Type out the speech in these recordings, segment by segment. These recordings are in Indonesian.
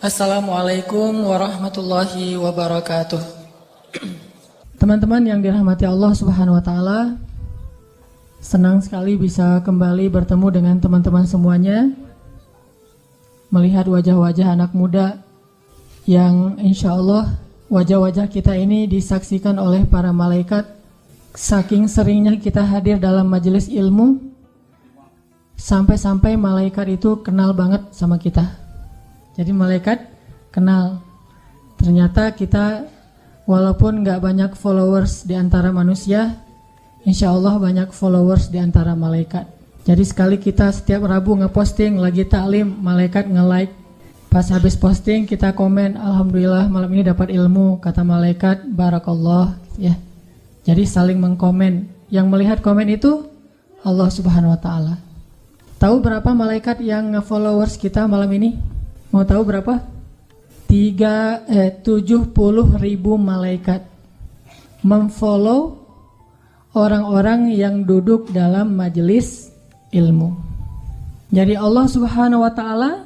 Assalamualaikum warahmatullahi wabarakatuh. Teman-teman yang dirahmati Allah Subhanahu wa taala, senang sekali bisa kembali bertemu dengan teman-teman semuanya, melihat wajah-wajah anak muda yang insya Allah wajah-wajah kita ini disaksikan oleh para malaikat. Saking seringnya kita hadir dalam majelis ilmu, sampai-sampai malaikat itu kenal banget sama kita. Jadi malaikat kenal. Ternyata kita walaupun gak banyak followers di antara manusia, insya Allah banyak followers di antara malaikat. Jadi sekali kita setiap Rabu ngeposting lagi taklim, malaikat nge-like. Pas habis posting kita komen, alhamdulillah malam ini dapat ilmu, kata malaikat, barakallah, ya. Jadi saling mengkomen. Yang melihat komen itu Allah Subhanahu wa taala. Tahu berapa malaikat yang nge-followers kita malam ini? Mau tahu berapa? 70.000 malaikat memfollow orang-orang yang duduk dalam majelis ilmu. Jadi Allah Subhanahu wa taala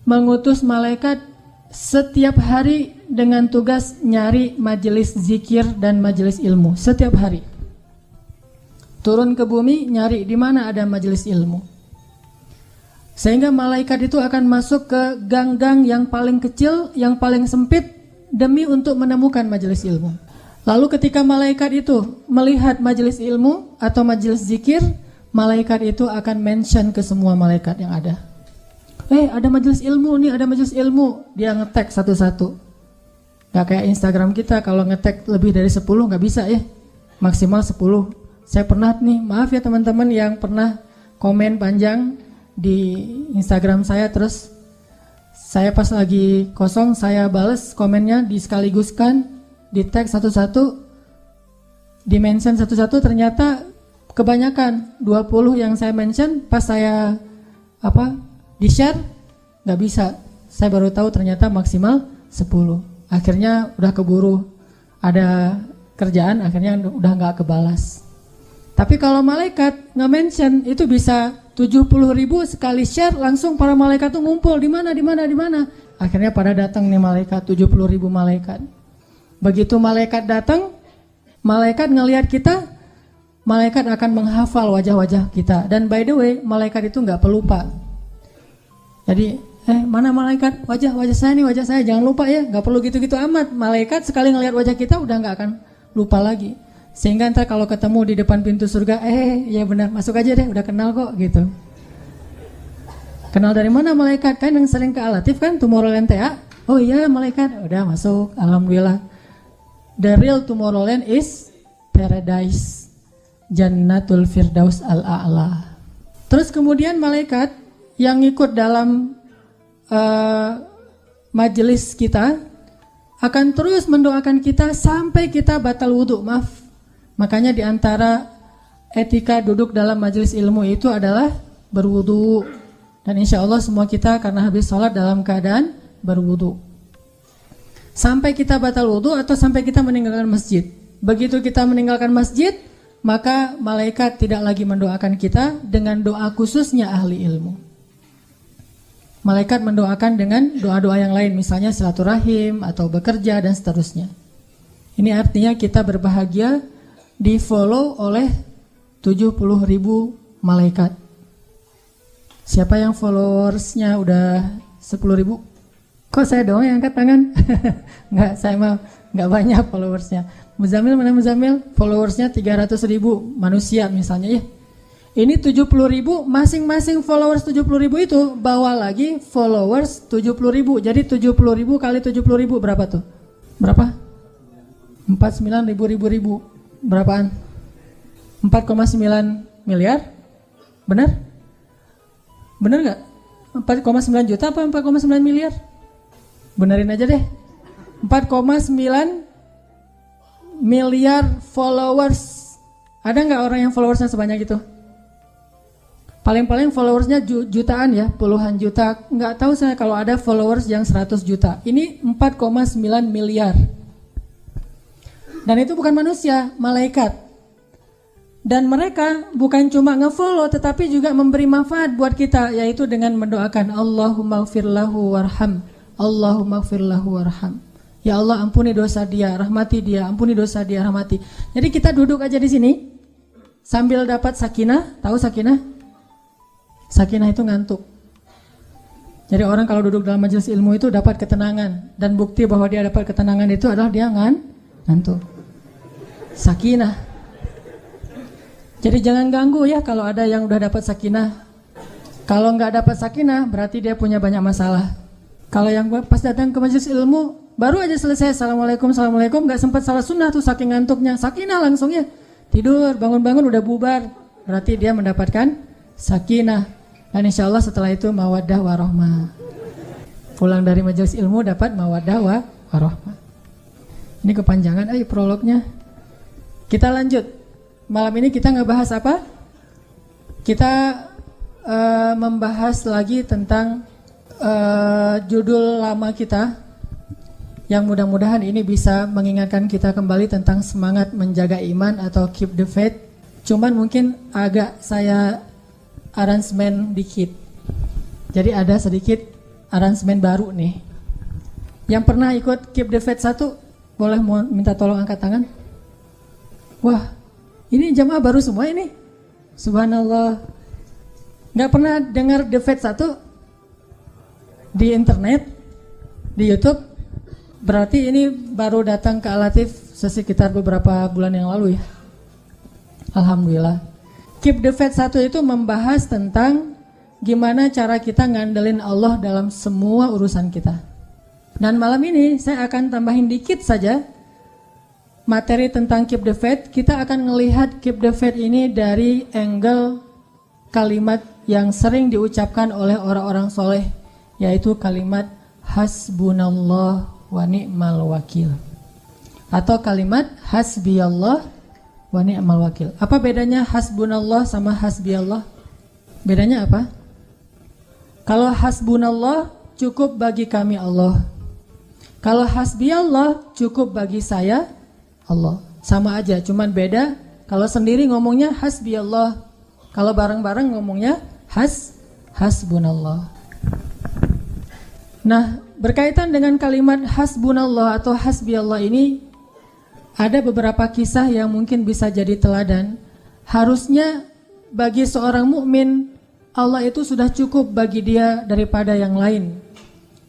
mengutus malaikat setiap hari dengan tugas nyari majelis zikir dan majelis ilmu setiap hari. Turun ke bumi nyari di mana ada majelis ilmu. Sehingga malaikat itu akan masuk ke gang-gang yang paling kecil, yang paling sempit demi untuk menemukan majelis ilmu. Lalu ketika malaikat itu melihat majelis ilmu atau majelis zikir, malaikat itu akan mention ke semua malaikat yang ada. Ada majelis ilmu nih, ada majelis ilmu. Dia nge-tag satu-satu. Gak kayak Instagram kita, kalau nge-tag lebih dari 10 gak bisa ya. Maksimal 10. Saya pernah nih, maaf ya teman-teman yang pernah komen panjang di Instagram saya, terus saya pas lagi kosong saya bales komennya, diskaliguskan, di tag satu-satu, di mention satu-satu. Ternyata kebanyakan 20 yang saya mention, pas saya di share nggak bisa. Saya baru tahu ternyata maksimal 10. Akhirnya udah keburu ada kerjaan, akhirnya udah nggak kebalas. Tapi kalau malaikat nge-mention itu bisa 70.000 sekali share, langsung para malaikat tuh ngumpul di mana. Akhirnya pada datang nih malaikat, 70.000 malaikat. Begitu malaikat datang, malaikat ngelihat kita, malaikat akan menghafal wajah-wajah kita. Dan by the way, malaikat itu nggak pelupa. Jadi, mana malaikat? Wajah saya, jangan lupa ya, nggak perlu gitu-gitu amat. Malaikat sekali ngelihat wajah kita udah nggak akan lupa lagi. Sehingga ntar kalau ketemu di depan pintu surga, ya benar, masuk aja deh, udah kenal kok gitu. Kenal dari mana malaikat? Kan yang sering ke Alatif kan, Tomorrowland TA. Oh iya malaikat, udah masuk, alhamdulillah. The real Tomorrowland is paradise, Jannatul Firdaus al-A'la. Terus kemudian malaikat yang ikut dalam majelis kita akan terus mendoakan kita sampai kita batal wudhu, maaf. Makanya di antara etika duduk dalam majelis ilmu itu adalah berwudu. Dan insya Allah semua kita karena habis sholat dalam keadaan berwudu. Sampai kita batal wudu atau sampai kita meninggalkan masjid. Begitu kita meninggalkan masjid, maka malaikat tidak lagi mendoakan kita dengan doa khususnya ahli ilmu. Malaikat mendoakan dengan doa-doa yang lain, misalnya silaturahim atau bekerja dan seterusnya. Ini artinya kita berbahagia di follow oleh 70.000 malaikat. Siapa yang followersnya udah 10.000? Kok saya doang yang angkat tangan? Enggak, saya mah enggak banyak followersnya. Muzamil, mana Muzamil? Followersnya 300.000 manusia misalnya ya. Ini 70.000, masing-masing followers 70.000 itu bawa lagi followers 70.000. Jadi 70.000 kali 70.000 berapa tuh? Berapa? 49.000. Berapaan? 4,9 miliar? Benar? Benar gak? 4,9 juta apa 4,9 miliar? Benerin aja deh. 4,9 miliar followers. Ada gak orang yang followersnya sebanyak itu? Paling-paling followersnya jutaan ya, puluhan juta. Nggak tahu saya kalau ada followers yang 100 juta. Ini 4,9 miliar. Dan itu bukan manusia, malaikat. Dan mereka bukan cuma nge-follow tetapi juga memberi manfaat buat kita, yaitu dengan mendoakan Allahumma gfirlahu warham, Allahumma gfir lahu warham. Ya Allah, ampuni dosa dia, rahmati dia, ampuni dosa dia, rahmati. Jadi kita duduk aja di sini sambil dapat sakinah. Tahu sakinah? Sakinah itu ngantuk. Jadi orang kalau duduk dalam majelis ilmu itu dapat ketenangan, dan bukti bahwa dia dapat ketenangan itu adalah dia ngantuk. Sakinah. Jadi jangan ganggu ya kalau ada yang udah dapat sakinah. Kalau nggak dapat sakinah berarti dia punya banyak masalah. Kalau yang pas datang ke majelis ilmu baru aja selesai assalamualaikum nggak sempat salah sunnah tuh saking ngantuknya, sakinah langsung ya tidur, bangun-bangun udah bubar, berarti dia mendapatkan sakinah. Dan insya Allah setelah itu mawaddah warahmah. Pulang dari majelis ilmu dapat mawaddah warahmah. Ini kepanjangan prolognya. Kita lanjut. Malam ini kita ngebahas apa? Kita membahas lagi tentang judul lama kita, yang mudah-mudahan ini bisa mengingatkan kita kembali tentang semangat menjaga iman atau keep the faith. Cuman mungkin agak saya aransemen dikit. Jadi ada sedikit aransemen baru nih. Yang pernah ikut keep the faith 1 boleh minta tolong angkat tangan. Wah, ini jamaah baru semua ini. Subhanallah. Nggak pernah dengar The Faith 1 di internet, di YouTube? Berarti ini baru datang ke Al-Latif sekitar beberapa bulan yang lalu ya. Alhamdulillah. Keep the Faith 1 itu membahas tentang gimana cara kita ngandelin Allah dalam semua urusan kita. Dan malam ini saya akan tambahin dikit saja materi tentang Keep the Faith. Kita akan melihat Keep the Faith ini dari angle kalimat yang sering diucapkan oleh orang-orang soleh, yaitu kalimat hasbunallah wa ni'mal wakil, atau kalimat hasbiyallah wa ni'mal wakil. Apa bedanya hasbunallah sama hasbiyallah? Bedanya apa? Kalau hasbunallah cukup bagi kami Allah. Kalau hasbiyallah cukup bagi saya Allah. Sama aja, cuman beda. Kalau sendiri ngomongnya hasbiyallah, kalau bareng-bareng ngomongnya hasbunallah. Nah, berkaitan dengan kalimat hasbunallah atau hasbiyallah ini, ada beberapa kisah yang mungkin bisa jadi teladan. Harusnya bagi seorang mukmin, Allah itu sudah cukup bagi dia daripada yang lain.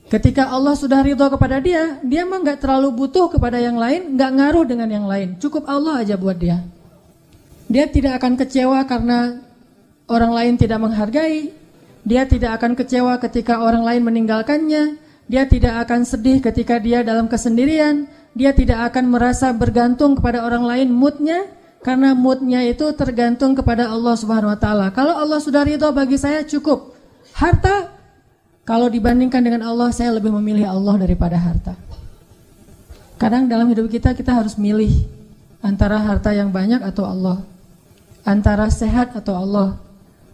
Ketika Allah sudah ridho kepada dia, dia mah gak terlalu butuh kepada yang lain, gak ngaruh dengan yang lain. Cukup Allah aja buat dia. Dia tidak akan kecewa karena orang lain tidak menghargai. Dia tidak akan kecewa ketika orang lain meninggalkannya. Dia tidak akan sedih ketika dia dalam kesendirian. Dia tidak akan merasa bergantung kepada orang lain moodnya, karena moodnya itu tergantung kepada Allah Subhanahu Wa Taala. Kalau Allah sudah ridho bagi saya cukup. Harta, kalau dibandingkan dengan Allah, saya lebih memilih Allah daripada harta. Kadang dalam hidup kita harus milih antara harta yang banyak atau Allah, antara sehat atau Allah,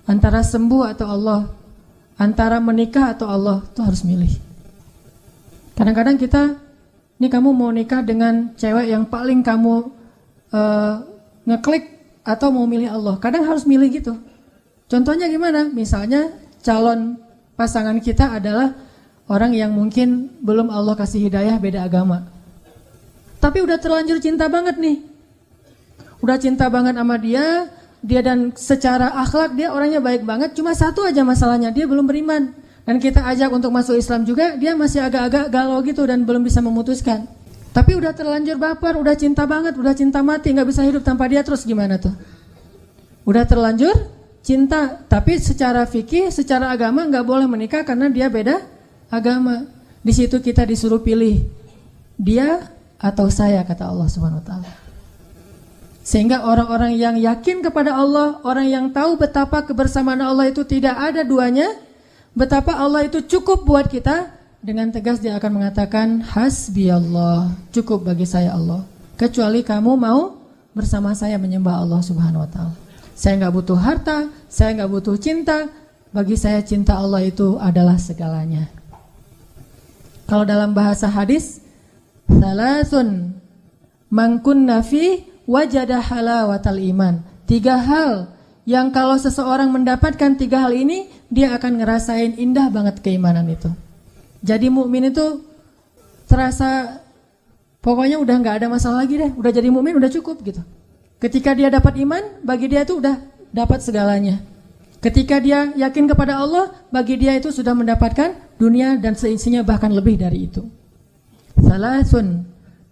antara sembuh atau Allah, antara menikah atau Allah. Itu harus milih. Kadang-kadang kita, nih kamu mau nikah dengan cewek yang paling kamu ngeklik, atau mau milih Allah. Kadang harus milih gitu. Contohnya gimana? Misalnya calon pasangan kita adalah orang yang mungkin belum Allah kasih hidayah, beda agama. Tapi udah terlanjur cinta banget nih. Udah cinta banget sama dia dan secara akhlak dia orangnya baik banget. Cuma satu aja masalahnya, dia belum beriman. Dan kita ajak untuk masuk Islam juga, dia masih agak-agak galau gitu dan belum bisa memutuskan. Tapi udah terlanjur baper, udah cinta banget, udah cinta mati, gak bisa hidup tanpa dia, terus gimana tuh? Udah terlanjur cinta, tapi secara fikih, secara agama gak boleh menikah karena dia beda agama. Di situ kita disuruh pilih, dia atau saya, kata Allah Subhanahu Wa Taala. Sehingga orang-orang yang yakin kepada Allah, orang yang tahu betapa kebersamaan Allah itu tidak ada duanya, betapa Allah itu cukup buat kita, dengan tegas dia akan mengatakan hasbiyallah, cukup bagi saya Allah. Kecuali kamu mau bersama saya menyembah Allah Subhanahu Wa Taala. Saya nggak butuh harta, saya nggak butuh cinta. Bagi saya cinta Allah itu adalah segalanya. Kalau dalam bahasa hadis, salasun man kunna fi wajada halawatal iman. 3 hal yang kalau seseorang mendapatkan 3 hal ini, dia akan ngerasain indah banget keimanan itu. Jadi mukmin itu terasa pokoknya udah nggak ada masalah lagi deh, udah jadi mukmin udah cukup gitu. Ketika dia dapat iman, bagi dia itu udah dapat segalanya. Ketika dia yakin kepada Allah, bagi dia itu sudah mendapatkan dunia dan seisinya, bahkan lebih dari itu. Salasun,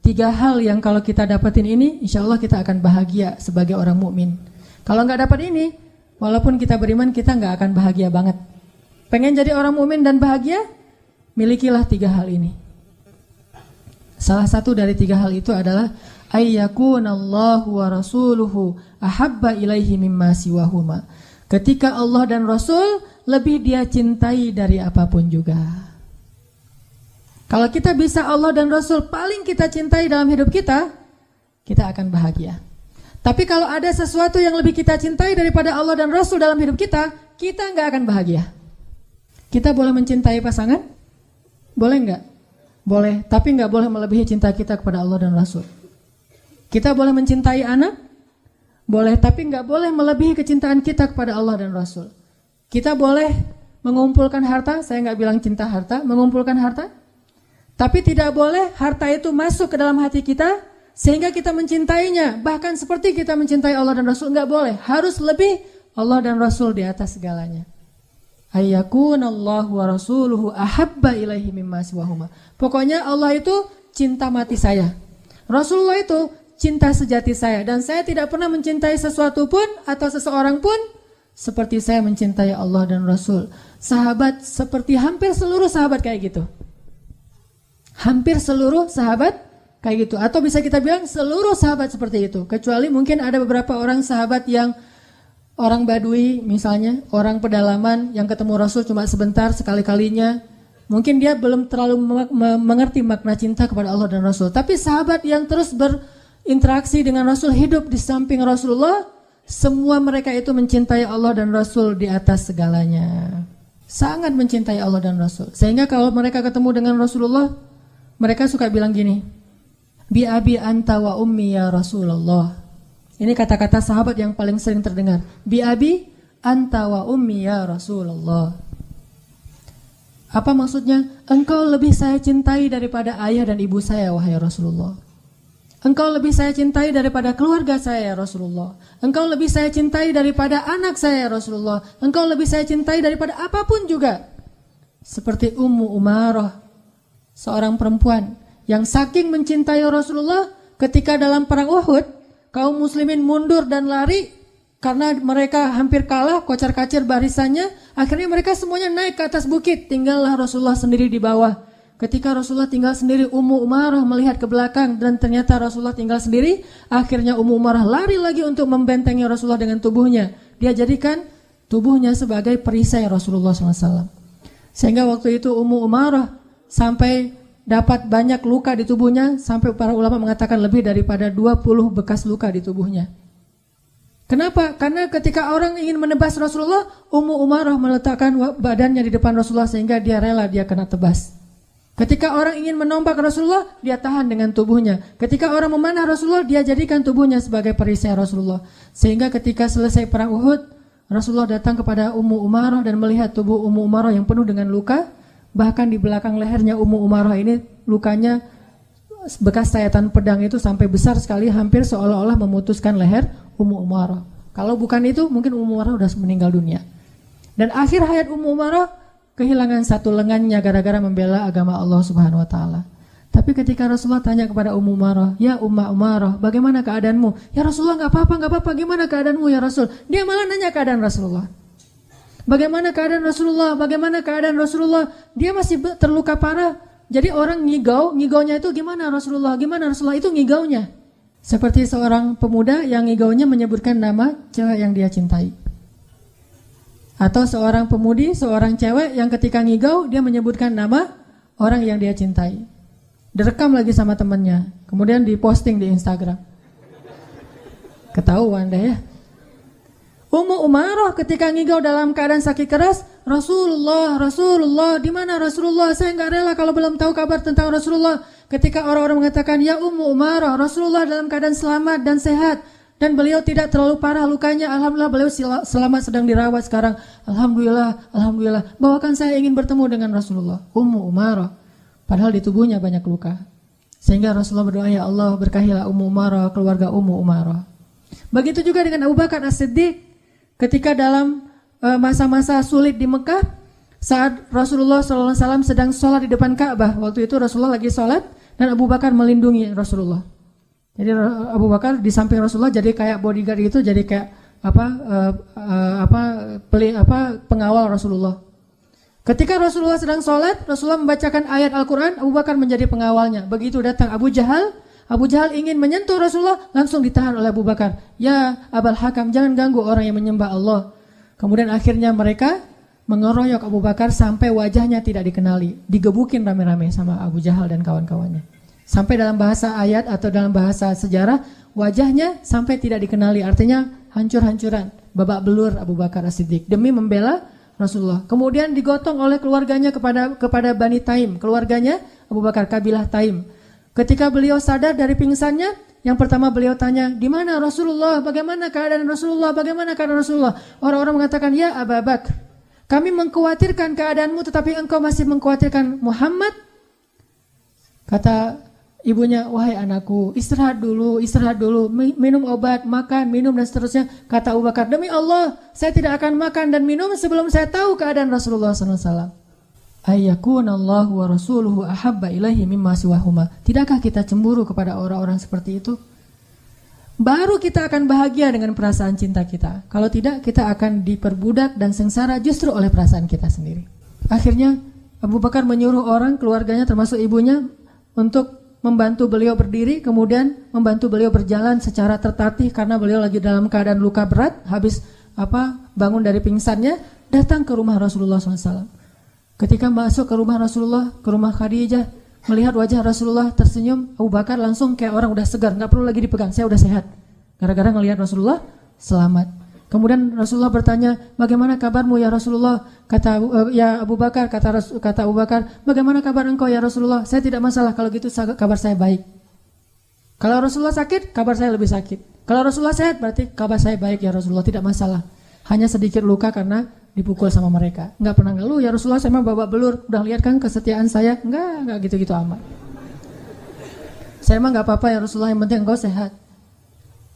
3 hal yang kalau kita dapatin ini, insya Allah kita akan bahagia sebagai orang mukmin. Kalau nggak dapat ini, walaupun kita beriman, kita nggak akan bahagia banget. Pengen jadi orang mukmin dan bahagia, milikilah 3 hal ini. Salah satu dari 3 hal itu adalah ayyakunallahu wa rasuluhu ahabba ilaihi mimma siwahuma. Ketika Allah dan Rasul lebih dia cintai dari apapun juga. Kalau kita bisa Allah dan Rasul paling kita cintai dalam hidup kita, kita akan bahagia. Tapi kalau ada sesuatu yang lebih kita cintai daripada Allah dan Rasul dalam hidup kita, kita nggak akan bahagia. Kita boleh mencintai pasangan? Boleh nggak? Boleh, tapi nggak boleh melebihi cinta kita kepada Allah dan Rasul. Kita boleh mencintai anak? Boleh, tapi nggak boleh melebihi kecintaan kita kepada Allah dan Rasul. Kita boleh mengumpulkan harta, saya nggak bilang cinta harta, mengumpulkan harta. Tapi tidak boleh harta itu masuk ke dalam hati kita sehingga kita mencintainya. Bahkan seperti kita mencintai Allah dan Rasul, nggak boleh. Harus lebih Allah dan Rasul di atas segalanya. Ayyakunallahu wa rasuluhu ahabba ilaihi mimma siwahuma. Pokoknya Allah itu cinta mati saya. Rasulullah itu cinta sejati saya. Dan saya tidak pernah mencintai sesuatu pun atau seseorang pun seperti saya mencintai Allah dan Rasul. Sahabat seperti hampir seluruh sahabat kayak gitu. Hampir seluruh sahabat kayak gitu. Atau bisa kita bilang seluruh sahabat seperti itu. Kecuali mungkin ada beberapa orang sahabat yang orang Badui misalnya, orang pedalaman yang ketemu Rasul cuma sebentar sekali-kalinya. Mungkin dia belum terlalu mengerti makna cinta kepada Allah dan Rasul. Tapi sahabat yang terus berinteraksi dengan Rasul, hidup di samping Rasulullah, semua mereka itu mencintai Allah dan Rasul di atas segalanya. Sangat mencintai Allah dan Rasul. Sehingga kalau mereka ketemu dengan Rasulullah, mereka suka bilang gini, bi abi anta wa ummi ya Rasulullah. Ini kata-kata sahabat yang paling sering terdengar. Bi abi anta wa ummi ya Rasulullah. Apa maksudnya? Engkau lebih saya cintai daripada ayah dan ibu saya, wahai Rasulullah. Engkau lebih saya cintai daripada keluarga saya, ya Rasulullah. Engkau lebih saya cintai daripada anak saya, ya Rasulullah. Engkau lebih saya cintai daripada apapun juga. Seperti Ummu Umarah, seorang perempuan yang saking mencintai Rasulullah, ketika dalam perang Uhud, kaum muslimin mundur dan lari karena mereka hampir kalah, kocar-kacir barisannya. Akhirnya mereka semuanya naik ke atas bukit, tinggallah Rasulullah sendiri di bawah. Ketika Rasulullah tinggal sendiri, Ummu Umarah melihat ke belakang dan ternyata Rasulullah tinggal sendiri. Akhirnya Ummu Umarah lari lagi untuk membentengi Rasulullah dengan tubuhnya. Dia jadikan tubuhnya sebagai perisai Rasulullah SAW. Sehingga waktu itu Ummu Umarah sampai dapat banyak luka di tubuhnya, sampai para ulama mengatakan lebih daripada 20 bekas luka di tubuhnya. Kenapa? Karena ketika orang ingin menebas Rasulullah, Ummu Umarah meletakkan badannya di depan Rasulullah sehingga dia rela dia kena tebas. Ketika orang ingin menombak Rasulullah, dia tahan dengan tubuhnya. Ketika orang memanah Rasulullah, dia jadikan tubuhnya sebagai perisai Rasulullah. Sehingga ketika selesai perang Uhud, Rasulullah datang kepada Ummu Umarah dan melihat tubuh Ummu Umarah yang penuh dengan luka. Bahkan di belakang lehernya Ummu Umarah ini lukanya bekas sayatan pedang itu sampai besar sekali, hampir seolah-olah memutuskan leher Ummu Umarah. Kalau bukan itu, mungkin Ummu Umarah sudah meninggal dunia. Dan akhir hayat Ummu Umarah kehilangan satu lengannya gara-gara membela agama Allah Subhanahu wa taala. Tapi ketika Rasulullah tanya kepada Ummu Umarah, "Ya Umma Umarah, bagaimana keadaanmu?" "Ya Rasulullah, enggak apa-apa, gimana keadaanmu ya Rasul?" Dia malah nanya keadaan Rasulullah. Bagaimana keadaan Rasulullah? Bagaimana keadaan Rasulullah? Dia masih terluka parah. Jadi orang ngigaunya itu gimana Rasulullah? Gimana Rasulullah? Itu ngigaunya. Seperti seorang pemuda yang ngigaunya menyebutkan nama cewek yang dia cintai. Atau seorang pemudi, seorang cewek yang ketika ngigau dia menyebutkan nama orang yang dia cintai. Direkam lagi sama temannya, kemudian diposting di Instagram. Ketahuan deh ya. Ummu Umarah ketika ngigau dalam keadaan sakit keras, Rasulullah, di mana Rasulullah? Saya nggak rela kalau belum tahu kabar tentang Rasulullah. Ketika orang-orang mengatakan, "Ya Ummu Umarah, Rasulullah dalam keadaan selamat dan sehat." dan beliau tidak terlalu parah lukanya. Alhamdulillah beliau selamat, sedang dirawat sekarang. Alhamdulillah. Bawakan saya ingin bertemu dengan Rasulullah. Ummu Umarah. Padahal di tubuhnya banyak luka. Sehingga Rasulullah berdoa, ya Allah berkahilah Ummu Umarah, keluarga Ummu Umarah. Begitu juga dengan Abu Bakar As-Siddiq. Ketika dalam masa-masa sulit di Mekah, saat Rasulullah SAW sedang sholat di depan Ka'bah. Waktu itu Rasulullah lagi sholat dan Abu Bakar melindungi Rasulullah. Jadi Abu Bakar di samping Rasulullah jadi kayak bodyguard gitu, jadi kayak pengawal Rasulullah. Ketika Rasulullah sedang sholat, Rasulullah membacakan ayat Al-Quran, Abu Bakar menjadi pengawalnya. Begitu datang Abu Jahal ingin menyentuh Rasulullah, langsung ditahan oleh Abu Bakar. Ya Abul Hakam, jangan ganggu orang yang menyembah Allah. Kemudian akhirnya mereka mengeroyok Abu Bakar sampai wajahnya tidak dikenali, digebukin rame-rame sama Abu Jahal dan kawan-kawannya. Sampai dalam bahasa ayat atau dalam bahasa sejarah, wajahnya sampai tidak dikenali, artinya hancur-hancuran, babak belur Abu Bakar As-Siddiq demi membela Rasulullah. Kemudian digotong oleh keluarganya kepada Bani Taim, keluarganya Abu Bakar, kabilah Taim. Ketika beliau sadar dari pingsannya, yang pertama beliau tanya, di mana Rasulullah? Bagaimana keadaan Rasulullah? Bagaimana keadaan Rasulullah? Orang-orang mengatakan, ya Abu Bakar, kami mengkhawatirkan keadaanmu, tetapi engkau masih mengkhawatirkan Muhammad. Kata ibunya, wahai anakku, istirahat dulu, minum obat, makan, minum dan seterusnya. Kata Abu Bakar, demi Allah, saya tidak akan makan dan minum sebelum saya tahu keadaan Rasulullah SAW. Ayyakunallahu wa rasuluhu ahabba ilaihi mimma siwahuma. Tidakkah kita cemburu kepada orang-orang seperti itu? Baru kita akan bahagia dengan perasaan cinta kita. Kalau tidak, kita akan diperbudak dan sengsara justru oleh perasaan kita sendiri. Akhirnya Abu Bakar menyuruh orang, keluarganya termasuk ibunya, untuk membantu beliau berdiri, kemudian membantu beliau berjalan secara tertatih karena beliau lagi dalam keadaan luka berat, habis bangun dari pingsannya, datang ke rumah Rasulullah SAW. Ketika masuk ke rumah Rasulullah, ke rumah Khadijah, melihat wajah Rasulullah tersenyum, Abu Bakar langsung kayak orang udah segar, nggak perlu lagi dipegang, saya udah sehat. Gara-gara ngelihat Rasulullah selamat. Kemudian Rasulullah bertanya, bagaimana kabarmu ya Rasulullah? Kata Abu Bakar, kata Abu Bakar, bagaimana kabar engkau ya Rasulullah? Saya tidak masalah, kalau gitu kabar saya baik. Kalau Rasulullah sakit, kabar saya lebih sakit. Kalau Rasulullah sehat, berarti kabar saya baik ya Rasulullah, tidak masalah. Hanya sedikit luka karena dipukul sama mereka. Enggak pernah ngeluh, ya Rasulullah saya mah babak belur. Udah lihat kan kesetiaan saya? Enggak gitu-gitu amat. Saya mah enggak apa-apa ya Rasulullah, yang penting engkau sehat.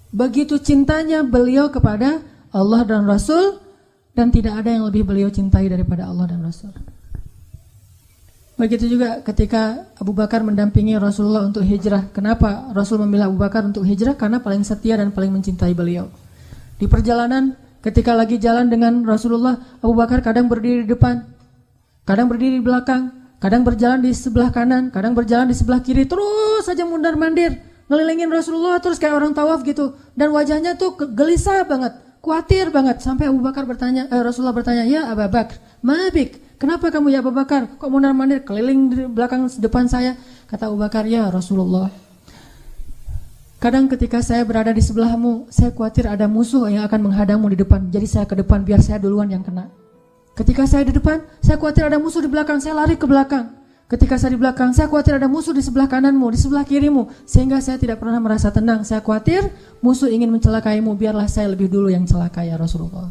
Begitu cintanya beliau kepada Allah dan Rasul, dan tidak ada yang lebih beliau cintai daripada Allah dan Rasul. Begitu juga ketika Abu Bakar mendampingi Rasulullah untuk hijrah. Kenapa Rasul memilih Abu Bakar untuk hijrah? Karena paling setia dan paling mencintai beliau. Di perjalanan, ketika lagi jalan dengan Rasulullah, Abu Bakar kadang berdiri di depan, kadang berdiri di belakang, kadang berjalan di sebelah kanan, kadang berjalan di sebelah kiri, terus saja mundar-mandir, ngelilingin Rasulullah terus kayak orang tawaf gitu. Dan wajahnya tuh gelisah banget, khawatir banget. Sampai Rasulullah bertanya, ya Abu Bakar, mabik, kenapa kamu ya Abu Bakar? Kok mundar-mandir keliling di belakang depan saya? Kata Abu Bakar, ya Rasulullah, kadang ketika saya berada di sebelahmu, saya khawatir ada musuh yang akan menghadangmu di depan. Jadi saya ke depan biar saya duluan yang kena. Ketika saya di depan, saya khawatir ada musuh di belakang, saya lari ke belakang. Ketika saya di belakang, saya khawatir ada musuh di sebelah kananmu, di sebelah kirimu. Sehingga saya tidak pernah merasa tenang. Saya khawatir musuh ingin mencelakaimu, biarlah saya lebih dulu yang celaka ya Rasulullah.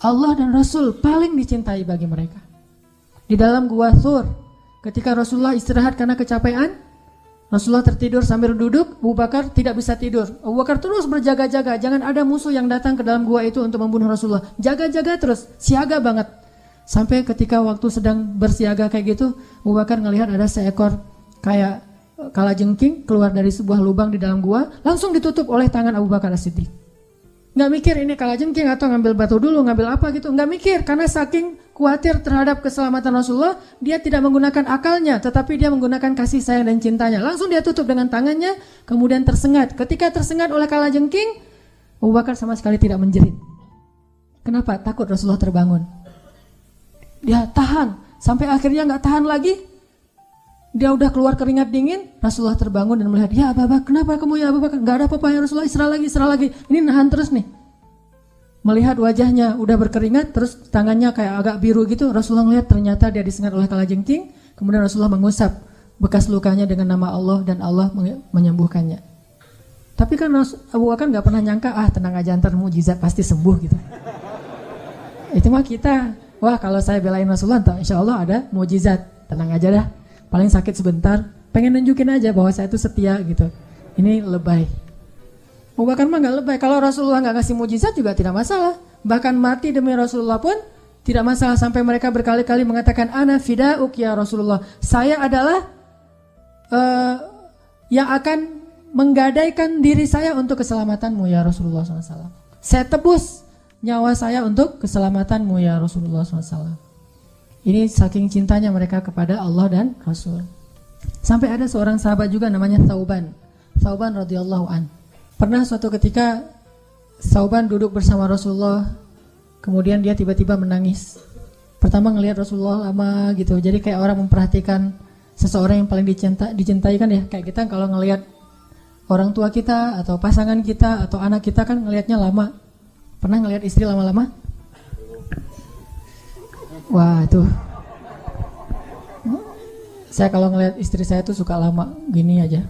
Allah dan Rasul paling dicintai bagi mereka. Di dalam Gua Thur, ketika Rasulullah istirahat karena kecapean, Rasulullah tertidur sambil duduk, Abu Bakar tidak bisa tidur. Abu Bakar terus berjaga-jaga, jangan ada musuh yang datang ke dalam gua itu untuk membunuh Rasulullah. Jaga-jaga terus, siaga banget. Sampai ketika waktu sedang bersiaga kayak gitu, Abu Bakar ngelihat ada seekor kayak kalajengking keluar dari sebuah lubang di dalam gua, langsung ditutup oleh tangan Abu Bakar As-Siddiq. Nggak mikir ini kalajengking atau ngambil batu dulu, ngambil apa gitu, nggak mikir, karena saking khawatir terhadap keselamatan Rasulullah, dia tidak menggunakan akalnya, tetapi dia menggunakan kasih sayang dan cintanya. Langsung dia tutup dengan tangannya, kemudian tersengat. Ketika tersengat oleh kalajengking, Abu Bakar sama sekali tidak menjerit. Kenapa? Takut Rasulullah terbangun. Dia tahan, sampai akhirnya nggak tahan lagi. Dia udah keluar keringat dingin, Rasulullah terbangun dan melihat, ya Abu Bakar, kenapa kamu ya Abu Bakar? Gak ada apa-apa ya Rasulullah, istirahat lagi. Ini nahan terus nih. Melihat wajahnya udah berkeringat, terus tangannya kayak agak biru gitu, Rasulullah melihat ternyata dia disengat oleh kalajengking. Kemudian Rasulullah mengusap bekas lukanya dengan nama Allah dan Allah menyembuhkannya. Tapi kan Abu Bakar nggak pernah nyangka, tenang aja ntar mujizat pasti sembuh gitu. Itu mah kita, wah kalau saya belain Rasulullah, insya Allah ada mujizat, tenang aja dah. Paling sakit sebentar, pengen nunjukin aja bahwa saya itu setia gitu. Ini lebay. Abu Bakar mah nggak lebay. Kalau Rasulullah nggak ngasih mujizat juga tidak masalah. Bahkan mati demi Rasulullah pun tidak masalah, sampai mereka berkali-kali mengatakan ana fidauk ya Rasulullah. Saya adalah yang akan menggadaikan diri saya untuk keselamatanmu ya Rasulullah SAW. Saya tebus nyawa saya untuk keselamatanmu ya Rasulullah SAW. Ini saking cintanya mereka kepada Allah dan Rasul. Sampai ada seorang sahabat juga namanya Thauban radhiyallahu an. Pernah suatu ketika Thauban duduk bersama Rasulullah, kemudian dia tiba-tiba menangis. Pertama ngelihat Rasulullah lama gitu, jadi kayak orang memperhatikan seseorang yang paling dicintai kan ya. Kayak kita kalau ngelihat orang tua kita atau pasangan kita atau anak kita kan ngelihatnya lama. Pernah ngelihat istri lama-lama? Wah tuh, saya kalau ngelihat istri saya tuh suka lama gini aja,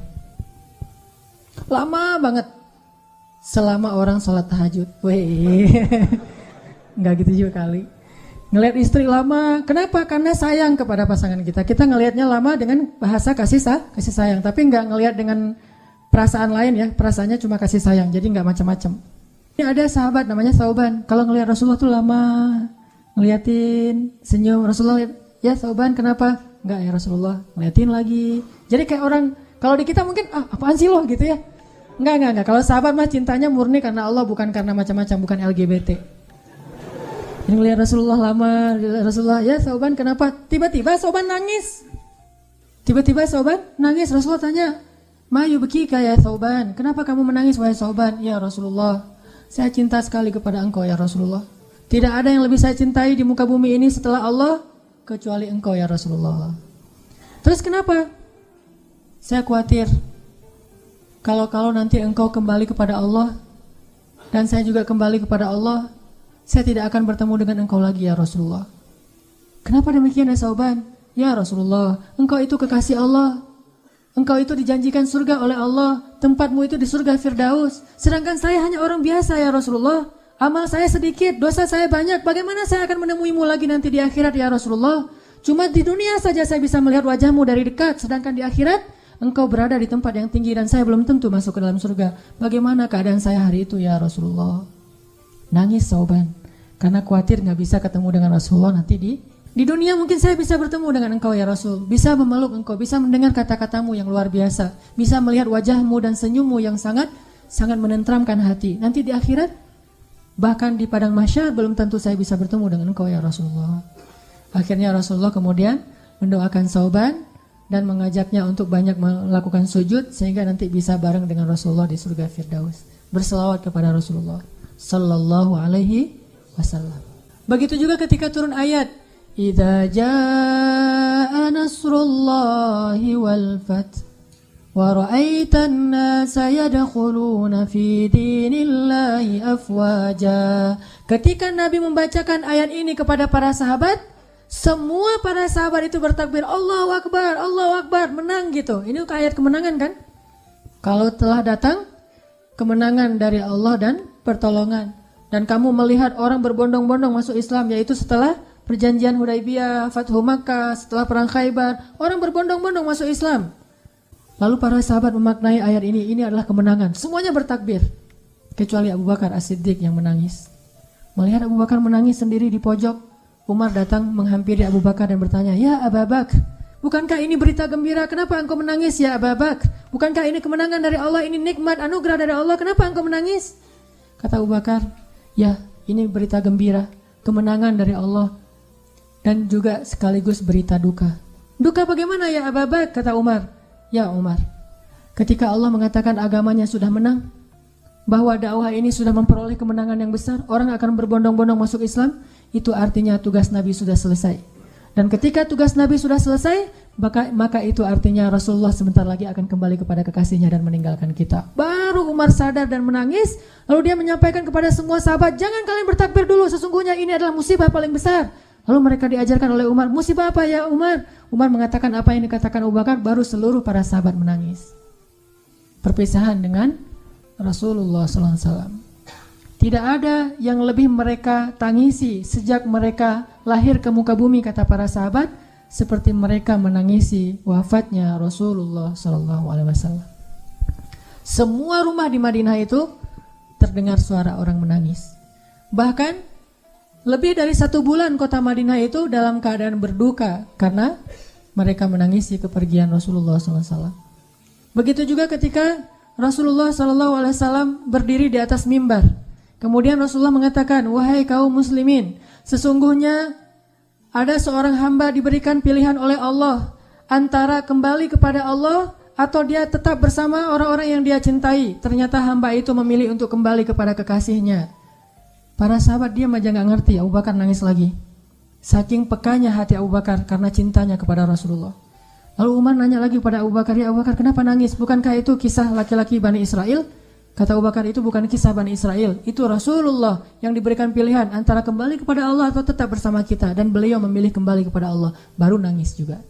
lama banget, selama orang sholat tahajud. Weh, nggak gitu juga kali. Ngelihat istri lama, kenapa? Karena sayang kepada pasangan kita. Kita ngelihatnya lama dengan bahasa kasih sayang, tapi nggak ngelihat dengan perasaan lain ya. Perasaannya cuma kasih sayang, jadi nggak macam-macam. Ini ada sahabat namanya Thauban. Kalau ngelihat Rasulullah tuh lama, ngeliatin, senyum. Rasulullah, ya Thauban kenapa? Nggak ya Rasulullah, ngeliatin lagi. Jadi kayak orang, kalau di kita mungkin apaan sih loh gitu ya. Enggak. Kalau sahabat mah cintanya murni karena Allah, bukan karena macam-macam, bukan LGBT. Ini ngelihat Rasulullah lama, Rasulullah, ya Thauban kenapa? Tiba-tiba Thauban nangis. Rasulullah tanya, ma yubkika ya Thauban, kenapa kamu menangis wahai Thauban? Ya Rasulullah, saya cinta sekali kepada engkau ya Rasulullah. Tidak ada yang lebih saya cintai di muka bumi ini setelah Allah kecuali engkau ya Rasulullah. Terus kenapa? Saya khawatir kalau nanti engkau kembali kepada Allah dan saya juga kembali kepada Allah, saya tidak akan bertemu dengan engkau lagi ya Rasulullah. Kenapa demikian ya Thauban? Ya Rasulullah, engkau itu kekasih Allah. Engkau itu dijanjikan surga oleh Allah. Tempatmu itu di surga Firdaus. Sedangkan saya hanya orang biasa ya Rasulullah. Amal saya sedikit, dosa saya banyak. Bagaimana saya akan menemuimu lagi nanti di akhirat ya Rasulullah? Cuma di dunia saja saya bisa melihat wajahmu dari dekat. Sedangkan di akhirat engkau berada di tempat yang tinggi dan saya belum tentu masuk ke dalam surga. Bagaimana keadaan saya hari itu ya Rasulullah? Nangis Thauban karena khawatir gak bisa ketemu dengan Rasulullah nanti di dunia. Mungkin saya bisa bertemu dengan engkau ya Rasul, bisa memeluk engkau, bisa mendengar kata-katamu yang luar biasa, bisa melihat wajahmu dan senyummu yang sangat menenteramkan hati. Nanti di akhirat, bahkan di padang mahsyar belum tentu saya bisa bertemu dengan engkau ya Rasulullah. Akhirnya Rasulullah kemudian mendoakan Thauban dan mengajaknya untuk banyak melakukan sujud sehingga nanti bisa bareng dengan Rasulullah di surga Firdaus, berselawat kepada Rasulullah sallallahu alaihi wasallam. Begitu juga ketika turun ayat idza jaa nasrullahi wal fath wa ra'aitan nasa yadkhuluna fi dinillahi afwaja. Ketika Nabi membacakan ayat ini kepada para sahabat, semua para sahabat itu bertakbir Allahu Akbar, menang gitu. Ini ayat kemenangan kan? Kalau telah datang kemenangan dari Allah dan pertolongan, dan kamu melihat orang berbondong-bondong masuk Islam, yaitu setelah perjanjian Hudaibiyah, Fathu Makkah, setelah perang Khaybar, orang berbondong-bondong masuk Islam. Lalu para sahabat memaknai ayat ini adalah kemenangan. Semuanya bertakbir, kecuali Abu Bakar As-Siddiq yang menangis. Melihat Abu Bakar menangis sendiri di pojok, Umar datang menghampiri Abu Bakar dan bertanya, ya Abu Bakar, bukankah ini berita gembira? Kenapa engkau menangis ya Abu Bakar? Bukankah ini kemenangan dari Allah, ini nikmat anugerah dari Allah? Kenapa engkau menangis? Kata Abu Bakar, ya ini berita gembira, kemenangan dari Allah, dan juga sekaligus berita duka. Duka bagaimana ya Abu Bakar? Kata Umar, ya Umar, ketika Allah mengatakan agamanya sudah menang, bahwa dakwah ini sudah memperoleh kemenangan yang besar, orang akan berbondong-bondong masuk Islam, itu artinya tugas Nabi sudah selesai. Dan ketika tugas Nabi sudah selesai, maka itu artinya Rasulullah sebentar lagi akan kembali kepada kekasihnya dan meninggalkan kita. Baru Umar sadar dan menangis. Lalu dia menyampaikan kepada semua sahabat, jangan kalian bertakbir dulu, sesungguhnya ini adalah musibah paling besar. Lalu mereka diajarkan oleh Umar, musibah apa ya Umar? Umar mengatakan apa yang dikatakan Abu Bakar, baru seluruh para sahabat menangis. Perpisahan dengan Rasulullah SAW. Tidak ada yang lebih mereka tangisi sejak mereka lahir ke muka bumi, kata para sahabat, seperti mereka menangisi wafatnya Rasulullah SAW. Semua rumah di Madinah itu terdengar suara orang menangis. Bahkan lebih dari 1 bulan kota Madinah itu dalam keadaan berduka karena mereka menangisi kepergian Rasulullah SAW. Begitu juga ketika Rasulullah SAW berdiri di atas mimbar. Kemudian Rasulullah mengatakan, wahai kaum muslimin, sesungguhnya ada seorang hamba diberikan pilihan oleh Allah antara kembali kepada Allah atau dia tetap bersama orang-orang yang dia cintai. Ternyata hamba itu memilih untuk kembali kepada kekasihnya. Para sahabat diam aja gak ngerti. Abu Bakar nangis lagi. Saking pekanya hati Abu Bakar karena cintanya kepada Rasulullah. Lalu Umar nanya lagi kepada Abu Bakar, ya Abu Bakar, kenapa nangis? Bukankah itu kisah laki-laki Bani Israel? Kata Abu Bakar, itu bukan kisah Bani Israel, itu Rasulullah yang diberikan pilihan antara kembali kepada Allah atau tetap bersama kita, dan beliau memilih kembali kepada Allah. Baru nangis juga.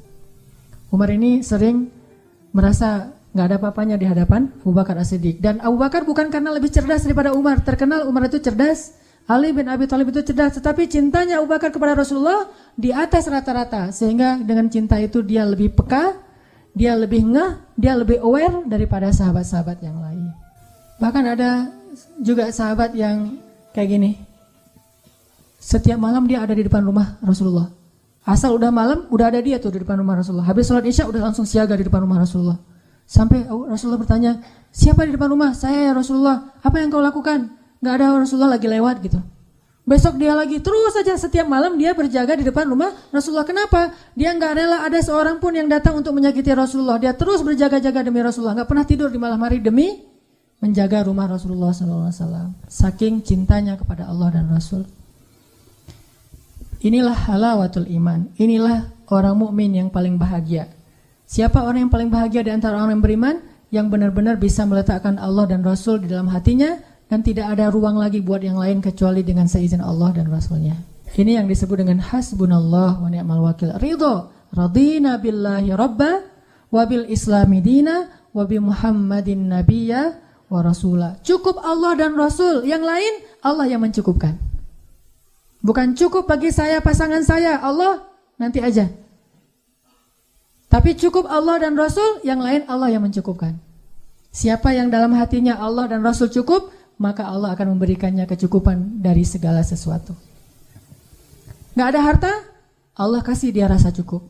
Umar ini sering merasa gak ada apa-apanya di hadapan Abu Bakar As-Siddiq. Dan Abu Bakar bukan karena lebih cerdas daripada Umar. Terkenal Umar itu cerdas, Ali bin Abi Thalib itu cerdas, tetapi cintanya Abu Bakar kepada Rasulullah di atas rata-rata. Sehingga dengan cinta itu dia lebih peka, dia lebih ngeh, dia lebih aware daripada sahabat-sahabat yang lain. Bahkan ada juga sahabat yang kayak gini. Setiap malam dia ada di depan rumah Rasulullah. Asal udah malam, udah ada dia tuh di depan rumah Rasulullah. Habis sholat Isya udah langsung siaga di depan rumah Rasulullah. Sampai Rasulullah bertanya, siapa di depan rumah? Saya ya Rasulullah. Apa yang kau lakukan? Gak ada, Rasulullah lagi lewat gitu. Besok dia lagi, terus saja setiap malam dia berjaga di depan rumah Rasulullah. Kenapa? Dia gak rela ada seorang pun yang datang untuk menyakiti Rasulullah. Dia terus berjaga-jaga demi Rasulullah. Gak pernah tidur di malam hari demi menjaga rumah Rasulullah SAW. Saking cintanya kepada Allah dan Rasul. Inilah halawatul iman. Inilah orang mukmin yang paling bahagia. Siapa orang yang paling bahagia di antara orang yang beriman? Yang benar-benar bisa meletakkan Allah dan Rasul di dalam hatinya, dan tidak ada ruang lagi buat yang lain kecuali dengan seizin Allah dan Rasulnya. Ini yang disebut dengan hasbunallah wa ni'mal wakil. Ridho, radina billahi rabba, wabil islami dina, wabi muhammadin nabiyya wa rasulah. Cukup Allah dan Rasul, yang lain Allah yang mencukupkan. Bukan cukup bagi saya, pasangan saya, Allah nanti aja. Tapi cukup Allah dan Rasul, yang lain Allah yang mencukupkan. Siapa yang dalam hatinya Allah dan Rasul cukup, maka Allah akan memberikannya kecukupan dari segala sesuatu. Gak ada harta, Allah kasih dia rasa cukup.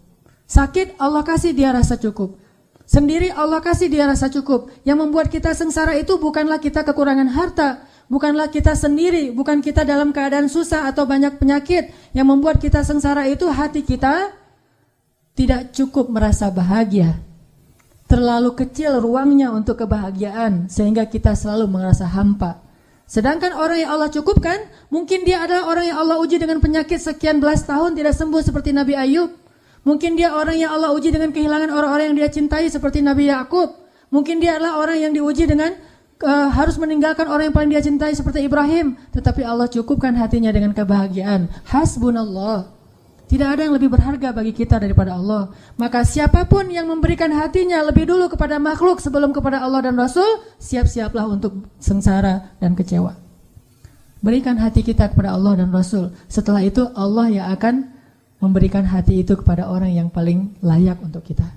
Sakit, Allah kasih dia rasa cukup. Sendiri Allah kasih dia rasa cukup. Yang membuat kita sengsara itu bukanlah kita kekurangan harta, bukanlah kita sendiri, bukan kita dalam keadaan susah atau banyak penyakit. Yang membuat kita sengsara itu hati kita tidak cukup merasa bahagia. Terlalu kecil ruangnya untuk kebahagiaan sehingga kita selalu merasa hampa. Sedangkan orang yang Allah cukupkan, mungkin dia adalah orang yang Allah uji dengan penyakit sekian belas tahun tidak sembuh seperti Nabi Ayub. Mungkin dia orang yang Allah uji dengan kehilangan orang-orang yang dia cintai seperti Nabi Yakub. Mungkin dia adalah orang yang diuji dengan harus meninggalkan orang yang paling dia cintai seperti Ibrahim. Tetapi Allah cukupkan hatinya dengan kebahagiaan. Hasbunallah. Tidak ada yang lebih berharga bagi kita daripada Allah. Maka siapapun yang memberikan hatinya lebih dulu kepada makhluk sebelum kepada Allah dan Rasul, siap-siaplah untuk sengsara dan kecewa. Berikan hati kita kepada Allah dan Rasul. Setelah itu Allah yang akan memberikan hati itu kepada orang yang paling layak untuk kita.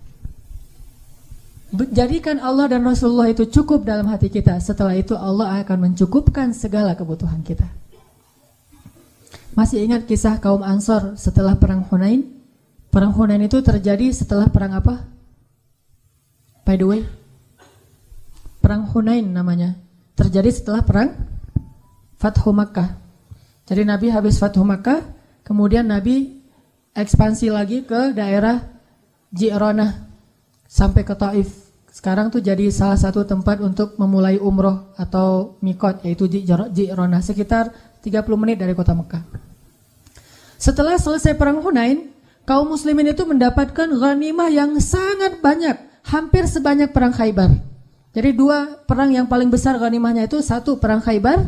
Jadikan Allah dan Rasulullah itu cukup dalam hati kita. Setelah itu Allah akan mencukupkan segala kebutuhan kita. Masih ingat kisah kaum Ansor setelah perang Hunain? Perang Hunain itu terjadi setelah perang apa? By the way, perang Hunain namanya. Terjadi setelah perang Fathu Makkah. Jadi Nabi habis Fathu Makkah, kemudian Nabi ekspansi lagi ke daerah Ji'ranah sampai ke Taif. Sekarang tuh jadi salah satu tempat untuk memulai umroh atau mikot, yaitu Ji'ranah, sekitar 30 menit dari kota Mekah. Setelah selesai perang Hunain, kaum muslimin itu mendapatkan ghanimah yang sangat banyak, hampir sebanyak perang Khaybar. Jadi 2 perang yang paling besar ghanimahnya itu, 1 perang Khaybar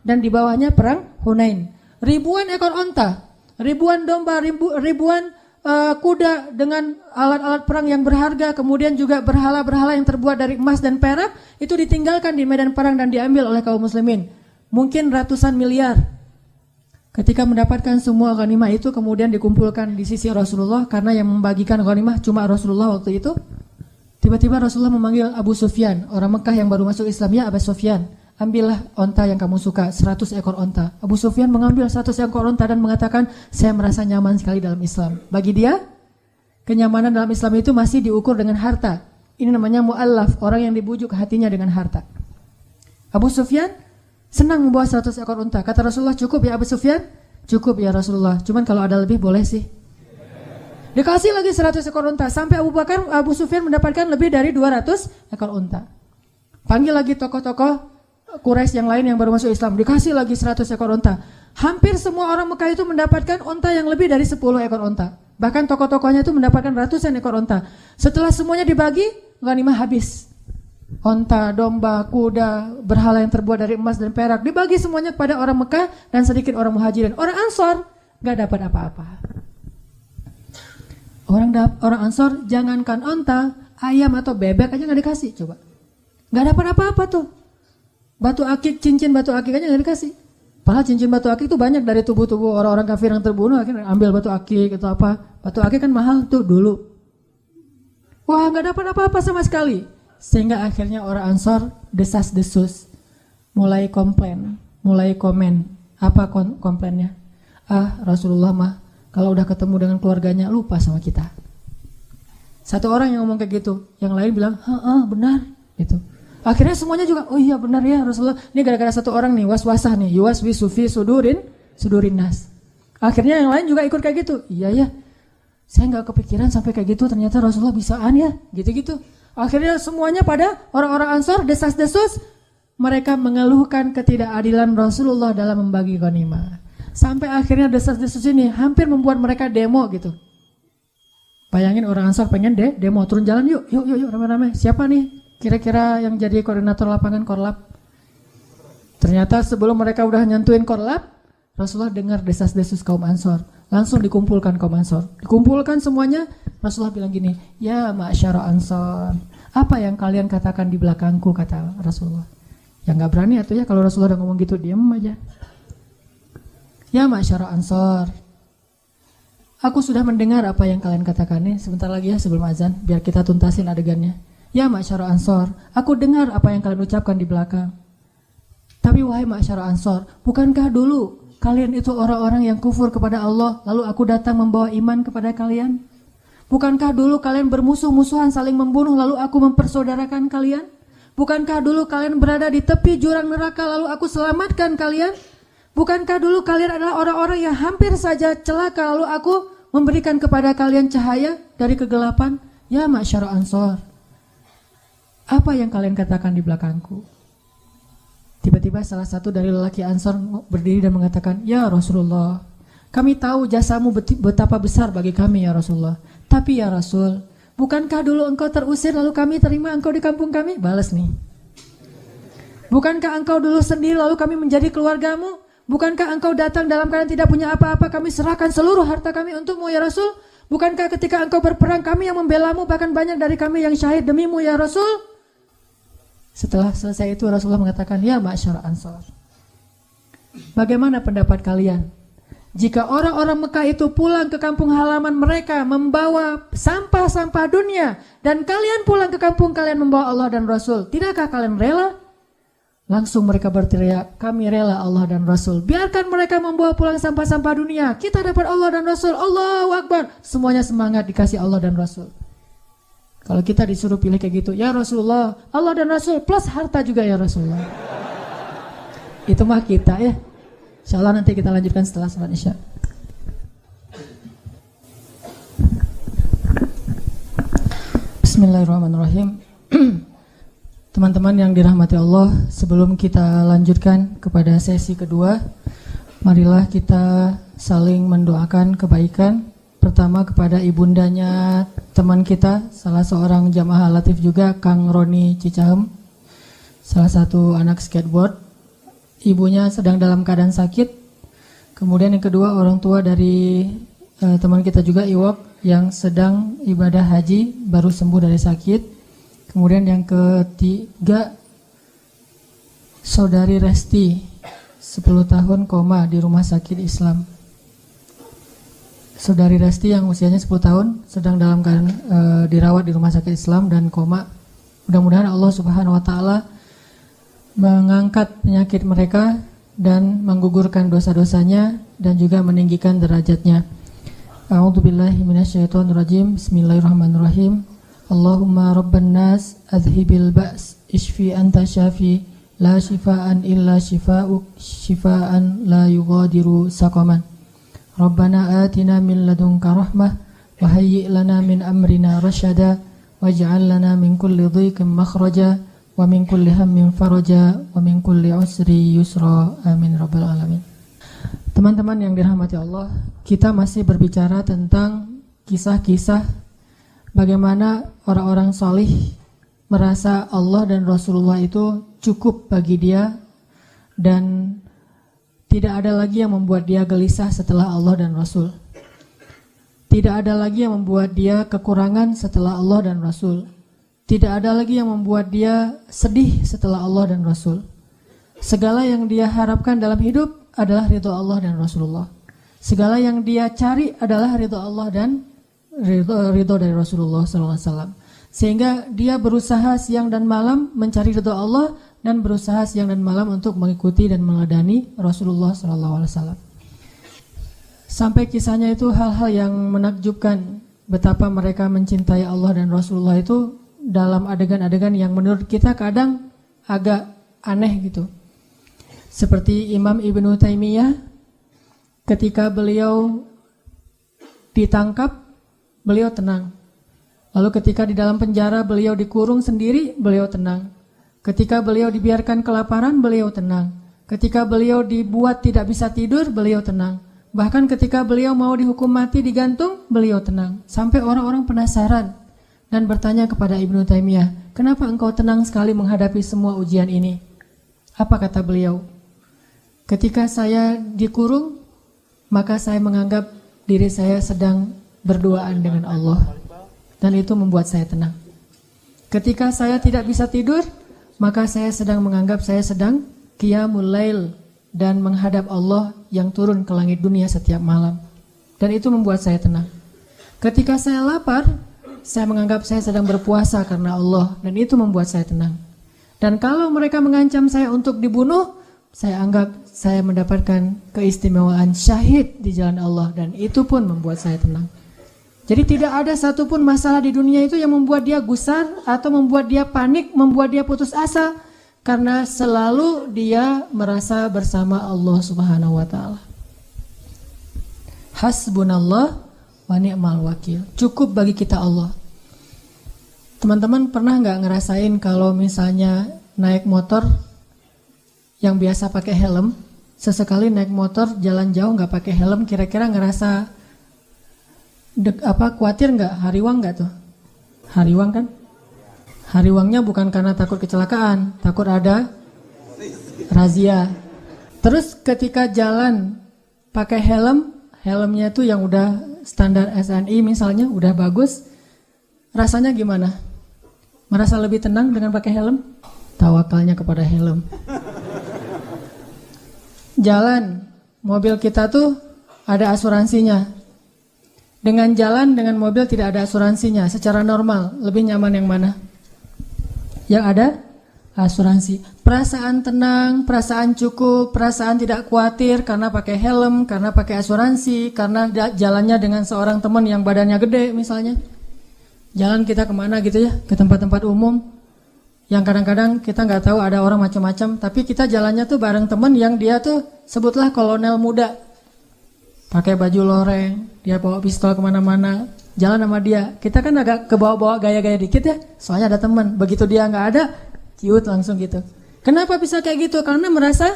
dan di bawahnya perang Hunain. Ribuan ekor onta, ribuan domba, ribuan kuda dengan alat-alat perang yang berharga, kemudian juga berhala-berhala yang terbuat dari emas dan perak, itu ditinggalkan di medan perang dan diambil oleh kaum muslimin. Mungkin ratusan miliar. Ketika mendapatkan semua ghanimah itu kemudian dikumpulkan di sisi Rasulullah, karena yang membagikan ghanimah cuma Rasulullah waktu itu. Tiba-tiba Rasulullah memanggil Abu Sufyan, orang Mekah yang baru masuk Islam, ya Abu Sufyan, ambillah onta yang kamu suka, 100 ekor onta. Abu Sufyan mengambil 100 ekor onta dan mengatakan, saya merasa nyaman sekali dalam Islam. Bagi dia, kenyamanan dalam Islam itu masih diukur dengan harta. Ini namanya mu'allaf, orang yang dibujuk hatinya dengan harta. Abu Sufyan senang membawa 100 ekor unta. Kata Rasulullah, cukup ya Abu Sufyan? Cukup ya Rasulullah, cuman kalau ada lebih boleh sih. Dikasih lagi 100 ekor unta, sampai Abu Sufyan mendapatkan lebih dari 200 ekor unta. Panggil lagi tokoh-tokoh Quraisy yang lain yang baru masuk Islam, dikasih lagi 100 ekor unta. Hampir semua orang Mekah itu mendapatkan unta yang lebih dari 10 ekor unta. Bahkan tokoh-tokohnya itu mendapatkan ratusan ekor unta. Setelah semuanya dibagi, ghanimah habis. Unta, domba, kuda, berhala yang terbuat dari emas dan perak, dibagi semuanya kepada orang Mekah dan sedikit orang Muhajirin. Orang Ansor gak dapat apa-apa. Orang Ansor jangankan unta, ayam atau bebek aja gak dikasih. Coba, gak dapat apa-apa tuh. Batu akik, cincin batu akik aja gak dikasih. Padahal cincin batu akik itu banyak dari tubuh-tubuh orang-orang kafir yang terbunuh, akhirnya ambil batu akik atau apa. Batu akik kan mahal tuh dulu. Wah, gak dapat apa-apa sama sekali. Sehingga akhirnya orang Ansor desas-desus, mulai komplain, mulai komen. Apa komplainnya? Rasulullah mah kalau udah ketemu dengan keluarganya lupa sama kita. Satu orang yang ngomong kayak gitu, yang lain bilang, benar gitu. Akhirnya semuanya juga, oh iya benar ya Rasulullah. Ini gara-gara satu orang nih, was-wasah nih, yuwaswi sufi sudurin nas. Akhirnya yang lain juga ikut kayak gitu. Iya ya, saya nggak kepikiran sampai kayak gitu, ternyata Rasulullah bisaan ya, gitu-gitu. Akhirnya semuanya pada orang-orang Ansor desas-desus, mereka mengeluhkan ketidakadilan Rasulullah dalam membagi ghanimah. Sampai akhirnya desas-desus ini hampir membuat mereka demo gitu. Bayangin orang Ansor pengen demo, turun jalan yuk rame-rame. Siapa nih kira-kira yang jadi koordinator lapangan Korlap? Ternyata sebelum mereka udah nyentuhin Korlap, Rasulullah dengar desas-desus kaum Ansor. Langsung dikumpulkan kaum Ansor. Dikumpulkan semuanya, Rasulullah bilang gini, ya ma'asyara Ansor, apa yang kalian katakan di belakangku, kata Rasulullah. Ya gak berani atau ya kalau Rasulullah udah ngomong gitu, diam aja. Ya ma'asyara Ansor, aku sudah mendengar apa yang kalian katakan nih. Sebentar lagi ya sebelum azan, biar kita tuntasin adegannya. Ya ma'asyara Ansor, aku dengar apa yang kalian ucapkan di belakang. Tapi wahai ma'asyara Ansor, bukankah dulu kalian itu orang-orang yang kufur kepada Allah, lalu aku datang membawa iman kepada kalian? Bukankah dulu kalian bermusuh-musuhan saling membunuh, lalu aku mempersaudarakan kalian? Bukankah dulu kalian berada di tepi jurang neraka, lalu aku selamatkan kalian? Bukankah dulu kalian adalah orang-orang yang hampir saja celaka, lalu aku memberikan kepada kalian cahaya dari kegelapan? Ya ma'asyara Ansor, apa yang kalian katakan di belakangku? Tiba-tiba salah satu dari lelaki Ansor berdiri dan mengatakan, ya Rasulullah, kami tahu jasamu betapa besar bagi kami ya Rasulullah. Tapi ya Rasul, bukankah dulu engkau terusir lalu kami terima engkau di kampung kami? Balas nih. Bukankah engkau dulu sendiri lalu kami menjadi keluargamu? Bukankah engkau datang dalam keadaan tidak punya apa-apa, kami serahkan seluruh harta kami untukmu ya Rasul? Bukankah ketika engkau berperang kami yang membelamu, bahkan banyak dari kami yang syahid demimu ya Rasul? Setelah selesai itu Rasulullah mengatakan, ya ma'asyara Ansor, bagaimana pendapat kalian jika orang-orang Mekah itu pulang ke kampung halaman mereka membawa sampah-sampah dunia, dan kalian pulang ke kampung kalian membawa Allah dan Rasul? Tidakkah kalian rela? Langsung mereka berteriak, kami rela Allah dan Rasul. Biarkan mereka membawa pulang sampah-sampah dunia, kita dapat Allah dan Rasul. Allahu Akbar. Semuanya semangat dikasih Allah dan Rasul. Kalau kita disuruh pilih kayak gitu, ya Rasulullah, Allah dan Rasul plus harta juga ya Rasulullah. Itu mah kita ya. Insyaallah nanti kita lanjutkan setelah salat Isya. Bismillahirrahmanirrahim. Teman-teman yang dirahmati Allah, sebelum kita lanjutkan kepada sesi kedua, marilah kita saling mendoakan kebaikan. Pertama kepada ibundanya teman kita, salah seorang jamaah latif juga, Kang Roni Cicahem, salah satu anak skateboard. Ibunya sedang dalam keadaan sakit. Kemudian yang kedua orang tua dari teman kita juga Iwok, yang sedang ibadah haji baru sembuh dari sakit. Kemudian yang ketiga, Saudari Resti 10 tahun koma di rumah sakit Islam. Saudari Resti yang usianya 10 tahun sedang dalam keadaan dirawat di rumah sakit Islam dan koma. Mudah-mudahan Allah Subhanahu wa taala mengangkat penyakit mereka dan menggugurkan dosa-dosanya dan juga meninggikan derajatnya. A'udzubillahi minasyaitonirrajim. Bismillahirrahmanirrahim. Allahumma rabban nas adhibil ba's ishfi anta syafi la shifaan illa shifa'uk shifaan la yughadiru saqaman. Rabbana atina min ladunka rahmah wa hayyi' lana min amrina rasyada waj'al lana min kulli dhiqin makhraja wa min kulli hammin faraja wa min kulli usri yusra. Amin rabbal alamin. Teman-teman yang dirahmati Allah, kita masih berbicara tentang kisah-kisah bagaimana orang-orang salih merasa Allah dan Rasulullah itu cukup bagi dia dan tidak ada lagi yang membuat dia gelisah setelah Allah dan Rasul. Tidak ada lagi yang membuat dia kekurangan setelah Allah dan Rasul. Tidak ada lagi yang membuat dia sedih setelah Allah dan Rasul. Segala yang dia harapkan dalam hidup adalah ridho Allah dan Rasulullah. Segala yang dia cari adalah ridho Allah dan ridho dari Rasulullah SAW. Sehingga dia berusaha siang dan malam mencari ridho Allah dan berusaha siang dan malam untuk mengikuti dan meneladani Rasulullah SAW. Sampai kisahnya itu hal-hal yang menakjubkan, betapa mereka mencintai Allah dan Rasulullah itu dalam adegan-adegan yang menurut kita kadang agak aneh gitu. Seperti Imam Ibnu Taimiyah ketika beliau ditangkap, beliau tenang. Lalu ketika di dalam penjara beliau dikurung sendiri, beliau tenang. Ketika beliau dibiarkan kelaparan, beliau tenang. Ketika beliau dibuat tidak bisa tidur, beliau tenang. Bahkan ketika beliau mau dihukum mati digantung, beliau tenang. Sampai orang-orang penasaran dan bertanya kepada Ibnu Taimiyah, kenapa engkau tenang sekali menghadapi semua ujian ini? Apa kata beliau? Ketika saya dikurung, maka saya menganggap diri saya sedang berduaan dengan Allah. Dan itu membuat saya tenang. Ketika saya tidak bisa tidur, maka saya sedang menganggap saya sedang qiyamul lail dan menghadap Allah yang turun ke langit dunia setiap malam. Dan itu membuat saya tenang. Ketika saya lapar, saya menganggap saya sedang berpuasa karena Allah, dan itu membuat saya tenang. Dan kalau mereka mengancam saya untuk dibunuh, saya anggap saya mendapatkan keistimewaan syahid di jalan Allah, dan itu pun membuat saya tenang. Jadi tidak ada satupun masalah di dunia itu yang membuat dia gusar atau membuat dia panik, membuat dia putus asa, karena selalu dia merasa bersama Allah Subhanahu wa taala. Hasbunallah wa ni'mal wakil. Cukup bagi kita Allah. Teman-teman pernah nggak ngerasain kalau misalnya naik motor yang biasa pakai helm, sesekali naik motor jalan jauh nggak pakai helm, kira-kira ngerasa khawatir nggak? Hariwang nggak tuh? Hariwang kan? Hariwangnya bukan karena takut kecelakaan, takut ada razia. Terus ketika jalan pakai helmnya tuh yang udah standar SNI misalnya, udah bagus, rasanya gimana? Merasa lebih tenang dengan pakai helm? Tawakalnya kepada helm. Jalan, mobil kita tuh ada asuransinya. Dengan jalan dengan mobil tidak ada asuransinya, secara normal lebih nyaman yang mana? Yang ada asuransi. Perasaan tenang, perasaan cukup, perasaan tidak khawatir karena pakai helm, karena pakai asuransi, karena jalannya dengan seorang teman yang badannya gede misalnya. Jalan kita kemana gitu ya, ke tempat-tempat umum yang kadang-kadang kita nggak tahu ada orang macam-macam, tapi kita jalannya tuh bareng teman yang dia tuh sebutlah kolonel muda, pakai baju loreng, dia bawa pistol kemana-mana, jalan sama dia. Kita kan agak kebawa-bawa gaya-gaya dikit ya, soalnya ada teman. Begitu dia nggak ada, ciut langsung gitu. Kenapa bisa kayak gitu? Karena merasa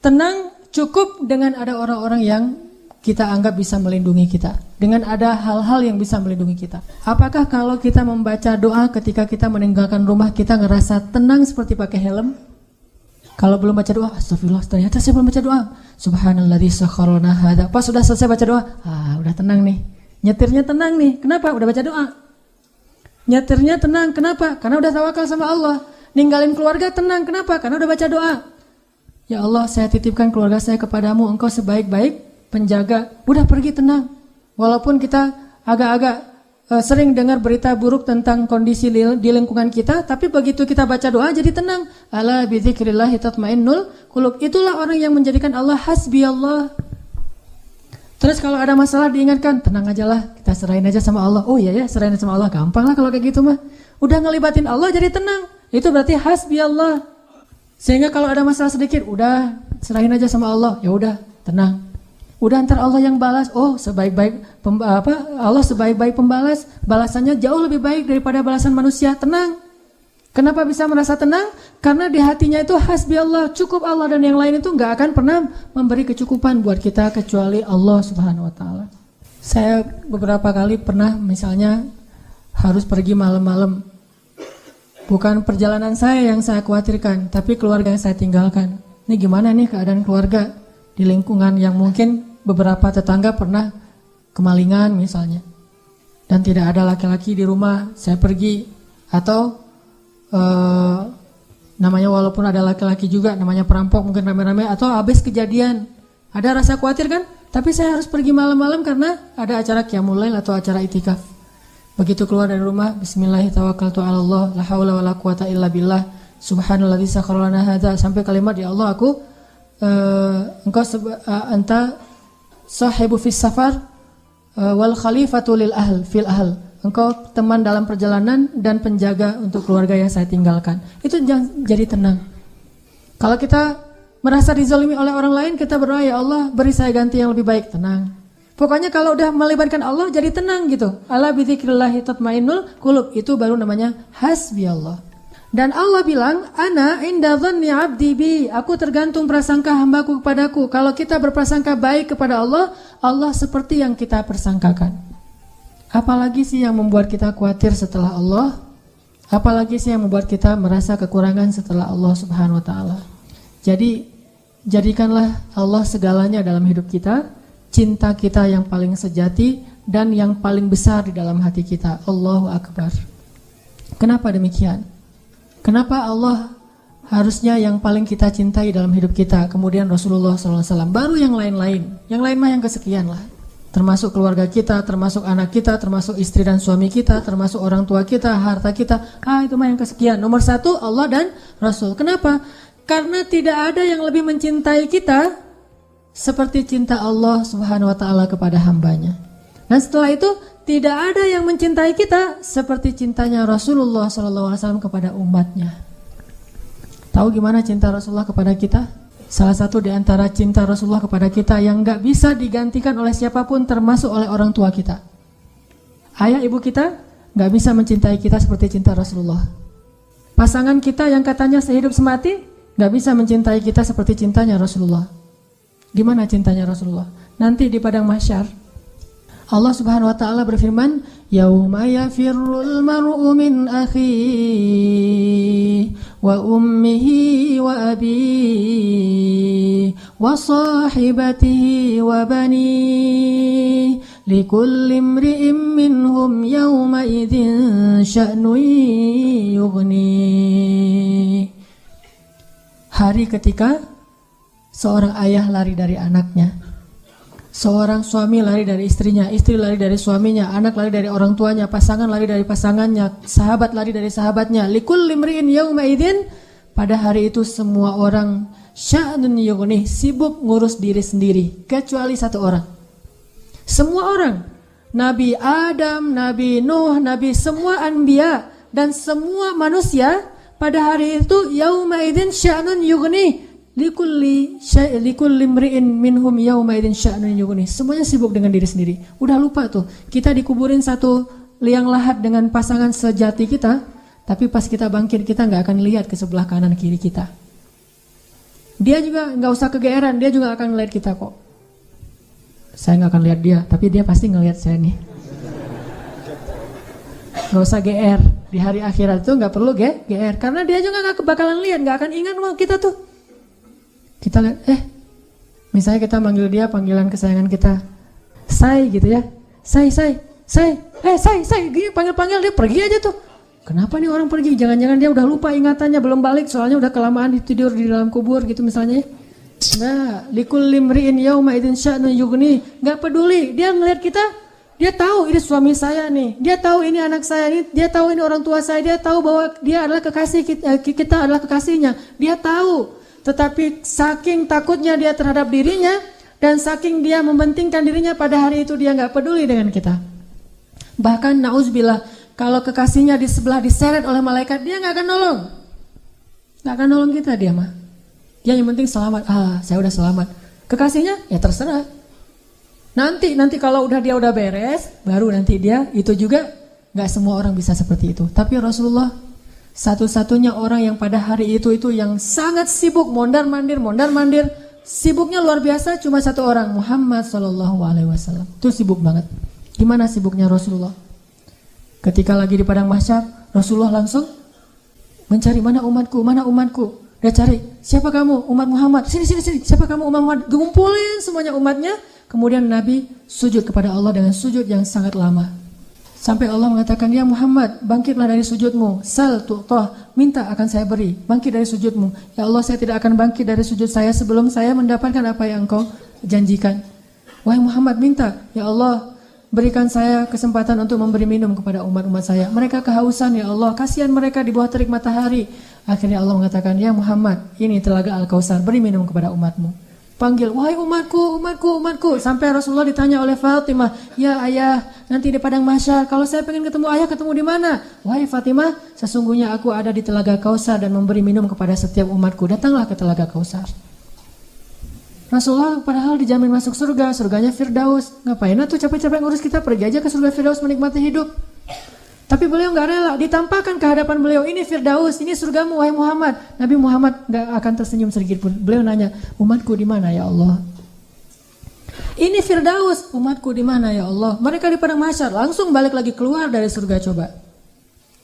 tenang, cukup dengan ada orang-orang yang kita anggap bisa melindungi kita, dengan ada hal-hal yang bisa melindungi kita. Apakah kalau kita membaca doa ketika kita meninggalkan rumah, kita ngerasa tenang seperti pakai helm? Kalau belum baca doa, astagfirullah, ternyata saya belum baca doa. Subhanalladzi sakharana hada. Pas sudah selesai baca doa, udah tenang nih. Nyetirnya tenang nih, kenapa? Udah baca doa. Nyetirnya tenang, kenapa? Karena udah tawakal sama Allah. Ninggalin keluarga tenang, kenapa? Karena udah baca doa. Ya Allah, saya titipkan keluarga saya kepadamu, engkau sebaik-baik penjaga. Udah pergi tenang. Walaupun kita agak-agak sering dengar berita buruk tentang kondisi di lingkungan kita, tapi begitu kita baca doa jadi tenang. Ala bidzikrillahi tatmainnul qulub. Itulah orang yang menjadikan Allah hasbiyallah. Terus kalau ada masalah diingatkan, tenang aja lah, kita serahin aja sama Allah. Oh iya ya, serahin sama Allah, gampang lah kalau kayak gitu mah. Udah ngelibatin Allah jadi tenang. Itu berarti hasbiyallah. Sehingga kalau ada masalah sedikit, udah serahin aja sama Allah. Ya udah, tenang. Udah ntar Allah yang balas. Oh, Allah sebaik-baik pembalas. Balasannya jauh lebih baik daripada balasan manusia. Tenang. Kenapa bisa merasa tenang? Karena di hatinya itu hasbi Allah, cukup Allah, dan yang lain itu nggak akan pernah memberi kecukupan buat kita kecuali Allah Subhanahu Wa Taala. Saya beberapa kali pernah misalnya harus pergi malam-malam. Bukan perjalanan saya yang saya khawatirkan, tapi keluarga yang saya tinggalkan. Ini gimana nih keadaan keluarga di lingkungan yang mungkin beberapa tetangga pernah kemalingan misalnya, dan tidak ada laki-laki di rumah. Saya pergi, atau namanya walaupun ada laki-laki juga, namanya perampok mungkin rame-rame, atau habis kejadian, ada rasa khawatir kan? Tapi saya harus pergi malam-malam karena ada acara qiyamul lail atau acara itikaf. Begitu keluar dari rumah, bismillahirrahmanirrahim, la haula wala quwata illa billah, subhanalladzi sakhkhara lana hadza, sampai kalimat ya Allah aku anta sahibu fis safar wal khalifatu lil ahl fil ahl. Engkau teman dalam perjalanan dan penjaga untuk keluarga yang saya tinggalkan. Itu jadi tenang. Kalau kita merasa dizalimi oleh orang lain, kita berdoa, ya Allah beri saya ganti yang lebih baik. Tenang. Pokoknya kalau udah melibatkan Allah jadi tenang gitu. Ala bidzikrillahi tatmainnul qulub. Itu baru namanya hasbi Allah. Dan Allah bilang, ana inda dhanni 'abdi bi. Aku tergantung prasangka hambaku kepadaku. Kalau kita berprasangka baik kepada Allah, Allah seperti yang kita persangkakan. Apalagi sih yang membuat kita khawatir setelah Allah? Apalagi sih yang membuat kita merasa kekurangan setelah Allah Subhanahu Wa Taala? Jadi jadikanlah Allah segalanya dalam hidup kita, cinta kita yang paling sejati dan yang paling besar di dalam hati kita. Allahu Akbar. Kenapa demikian? Kenapa Allah harusnya yang paling kita cintai dalam hidup kita, kemudian Rasulullah SAW, baru yang lain-lain. Yang lain mah yang kesekian lah. Termasuk keluarga kita, termasuk anak kita, termasuk istri dan suami kita, termasuk orang tua kita, harta kita. Itu mah yang kesekian. Nomor satu Allah dan Rasul. Kenapa? Karena tidak ada yang lebih mencintai kita seperti cinta Allah Subhanahu Wa Taala kepada hambanya. Dan setelah itu tidak ada yang mencintai kita seperti cintanya Rasulullah SAW kepada umatnya. Tahu gimana cinta Rasulullah kepada kita? Salah satu di antara cinta Rasulullah kepada kita yang gak bisa digantikan oleh siapapun, termasuk oleh orang tua kita. Ayah ibu kita gak bisa mencintai kita seperti cinta Rasulullah. Pasangan kita yang katanya sehidup semati gak bisa mencintai kita seperti cintanya Rasulullah. Gimana cintanya Rasulullah? Nanti di padang mahsyar Allah Subhanahu Wa Taala berfirman, yauma yafirrul mar'u min akhihi wa ummihi wa abihi wa sahibatihi wa banihi likulli imri'in minhum yawma idzin sya'nun yughni. Hari ketika seorang ayah lari dari anaknya, seorang suami lari dari istrinya, istri lari dari suaminya, anak lari dari orang tuanya, pasangan lari dari pasangannya, sahabat lari dari sahabatnya. Likulli imri'in yauma idzin, pada hari itu semua orang sya'nun yughni, sibuk ngurus diri sendiri, kecuali satu orang. Semua orang, Nabi Adam, Nabi Nuh, Nabi semua anbiya dan semua manusia pada hari itu yauma idzin sya'nun yughni. Likulli imri'in minhum yawma idzin sya'nun yughni. Semuanya sibuk dengan diri sendiri. Udah lupa tuh, kita dikuburin satu liang lahat dengan pasangan sejati kita, tapi pas kita bangkit kita nggak akan lihat ke sebelah kanan kiri kita. Dia juga nggak usah kegeeran, dia juga akan ngeliat kita kok. Saya nggak akan lihat dia, tapi dia pasti ngelihat saya nih. Nggak usah GR. Di hari akhirat itu nggak perlu GR, karena dia juga nggak bakalan lihat, nggak akan ingat sama kita tuh. Kita lihat, misalnya kita manggil dia panggilan kesayangan kita, say gitu ya. Say, gini panggil-panggil dia pergi aja tuh. Kenapa nih orang pergi? Jangan-jangan dia udah lupa ingatannya, belum balik soalnya udah kelamaan tidur di dalam kubur gitu misalnya. Nah, likulli imri'in yauma idzin sya'nun yughni. Enggak peduli, dia ngelihat kita, dia tahu ini suami saya nih, dia tahu ini anak saya nih, dia tahu ini orang tua saya, dia tahu bahwa dia adalah kekasih kita adalah kekasihnya. Dia tahu, tetapi saking takutnya dia terhadap dirinya dan saking dia mementingkan dirinya pada hari itu dia enggak peduli dengan kita. Bahkan nauzubillah, kalau kekasihnya di sebelah diseret oleh malaikat, dia nggak akan nolong. Nggak akan nolong kita dia mah. Dia yang penting selamat. Saya udah selamat. Kekasihnya ya terserah. Nanti kalau dia udah beres, baru nanti dia itu juga nggak semua orang bisa seperti itu. Tapi Rasulullah satu-satunya orang yang pada hari itu yang sangat sibuk mondar-mandir, sibuknya luar biasa cuma satu orang, Muhammad SAW. Itu sibuk banget. Gimana sibuknya Rasulullah? Ketika lagi di padang mahsyar, Rasulullah langsung mencari mana umatku. Dia cari, siapa kamu? Umat Muhammad. Sini. Siapa kamu? Umat Muhammad. Kumpulin semuanya umatnya. Kemudian Nabi sujud kepada Allah dengan sujud yang sangat lama. Sampai Allah mengatakan, ya Muhammad, bangkitlah dari sujudmu. Sal tu'tah, minta akan saya beri. Bangkit dari sujudmu. Ya Allah, saya tidak akan bangkit dari sujud saya sebelum saya mendapatkan apa yang engkau janjikan. Wahai Muhammad, minta. Ya Allah, berikan saya kesempatan untuk memberi minum kepada umat-umat saya. Mereka kehausan ya Allah, kasihan mereka di bawah terik matahari. Akhirnya Allah mengatakan, ya Muhammad, ini telaga Al-Kautsar, beri minum kepada umatmu. Panggil, wahai umatku. Sampai Rasulullah ditanya oleh Fatimah, ya ayah, nanti di padang mahsyar, kalau saya pengen ketemu ayah, ketemu di mana? Wahai Fatimah, sesungguhnya aku ada di telaga Kautsar dan memberi minum kepada setiap umatku. Datanglah ke telaga Kautsar. Rasulullah padahal dijamin masuk surga, surganya Firdaus. Ngapain tuh capek-capek ngurus kita, pergi aja ke surga Firdaus menikmati hidup. Tapi beliau nggak rela, ditampakkan ke hadapan beliau, ini Firdaus, ini surgamu wahai Muhammad. Nabi Muhammad nggak akan tersenyum sedikit pun. Beliau nanya, umatku di mana ya Allah? Ini Firdaus, umatku di mana ya Allah? Mereka di padang mahsyar, langsung balik lagi keluar dari surga coba.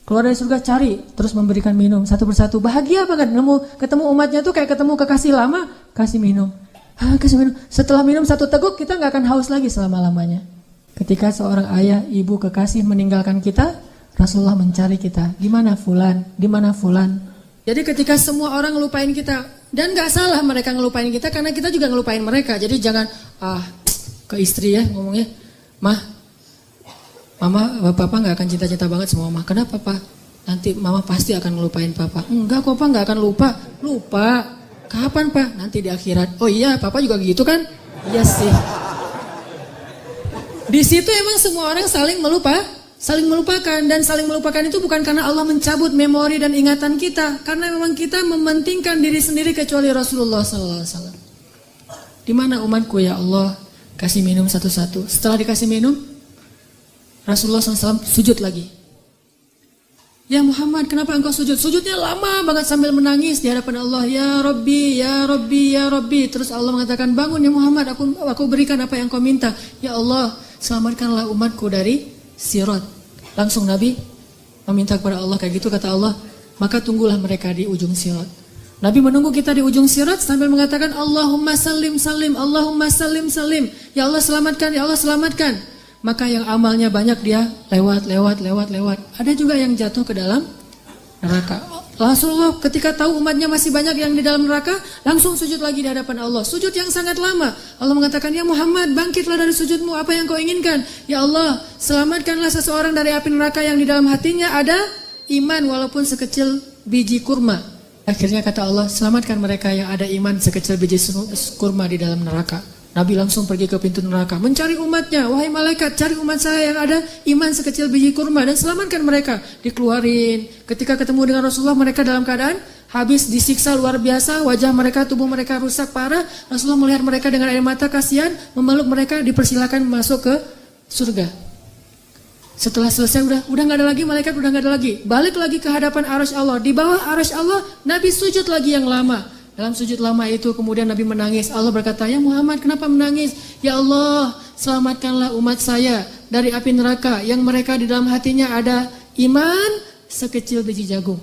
Keluar dari surga cari, terus memberikan minum satu persatu. Bahagia banget ketemu umatnya tuh kayak ketemu kekasih lama, kasih minum. Kasih minum. Setelah minum satu teguk kita nggak akan haus lagi selama-lamanya. Ketika seorang ayah, ibu, kekasih meninggalkan kita, Rasulullah mencari kita. Di mana fulan? Jadi ketika semua orang ngelupain kita, dan nggak salah mereka ngelupain kita karena kita juga ngelupain mereka. Jadi jangan ke istri ya ngomongnya, mama, papa nggak akan cinta-cinta banget sama mama. Kenapa pak? Nanti mama pasti akan ngelupain papa. Enggak kok pak, nggak akan lupa. Kapan pak? Nanti di akhirat. Oh iya, papa juga gitu kan? Iya sih. Di situ emang semua orang saling melupakan, dan saling melupakan itu bukan karena Allah mencabut memori dan ingatan kita, karena memang kita mementingkan diri sendiri kecuali Rasulullah SAW. Di mana umatku ya Allah? Kasih minum satu-satu. Setelah dikasih minum, Rasulullah SAW sujud lagi. Ya Muhammad, kenapa engkau sujud? Sujudnya lama banget sambil menangis di hadapan Allah. Ya Rabbi. Terus Allah mengatakan, bangun ya Muhammad, aku berikan apa yang kau minta. Ya Allah, selamatkanlah umatku dari Sirat. Langsung Nabi meminta kepada Allah kayak gitu, kata Allah, maka tunggulah mereka di ujung Sirat. Nabi menunggu kita di ujung Sirat sambil mengatakan, Allahumma salim, Allahumma salim. Ya Allah selamatkan. Maka yang amalnya banyak dia lewat. Ada juga yang jatuh ke dalam neraka. Rasulullah ketika tahu umatnya masih banyak yang di dalam neraka, langsung sujud lagi di hadapan Allah. Sujud yang sangat lama. Allah mengatakan, ya Muhammad, bangkitlah dari sujudmu, apa yang kau inginkan? Ya Allah, selamatkanlah seseorang dari api neraka yang di dalam hatinya ada iman walaupun sekecil biji kurma. Akhirnya kata Allah, selamatkan mereka yang ada iman sekecil biji kurma di dalam neraka. Nabi langsung pergi ke pintu neraka, mencari umatnya. Wahai malaikat, cari umat saya yang ada iman sekecil biji kurma dan selamatkan mereka. Dikeluarin. Ketika ketemu dengan Rasulullah, mereka dalam keadaan habis disiksa luar biasa, wajah mereka, tubuh mereka rusak parah. Rasulullah melihat mereka dengan air mata, kasihan, memeluk mereka, dipersilakan masuk ke surga. Setelah selesai udah nggak ada lagi, malaikat udah nggak ada lagi. Balik lagi ke hadapan arasy Allah. Di bawah arasy Allah, Nabi sujud lagi yang lama. Dalam sujud lama itu kemudian Nabi menangis. Allah berkata, ya Muhammad, kenapa menangis? Ya Allah, selamatkanlah umat saya dari api neraka yang mereka di dalam hatinya ada iman sekecil biji jagung.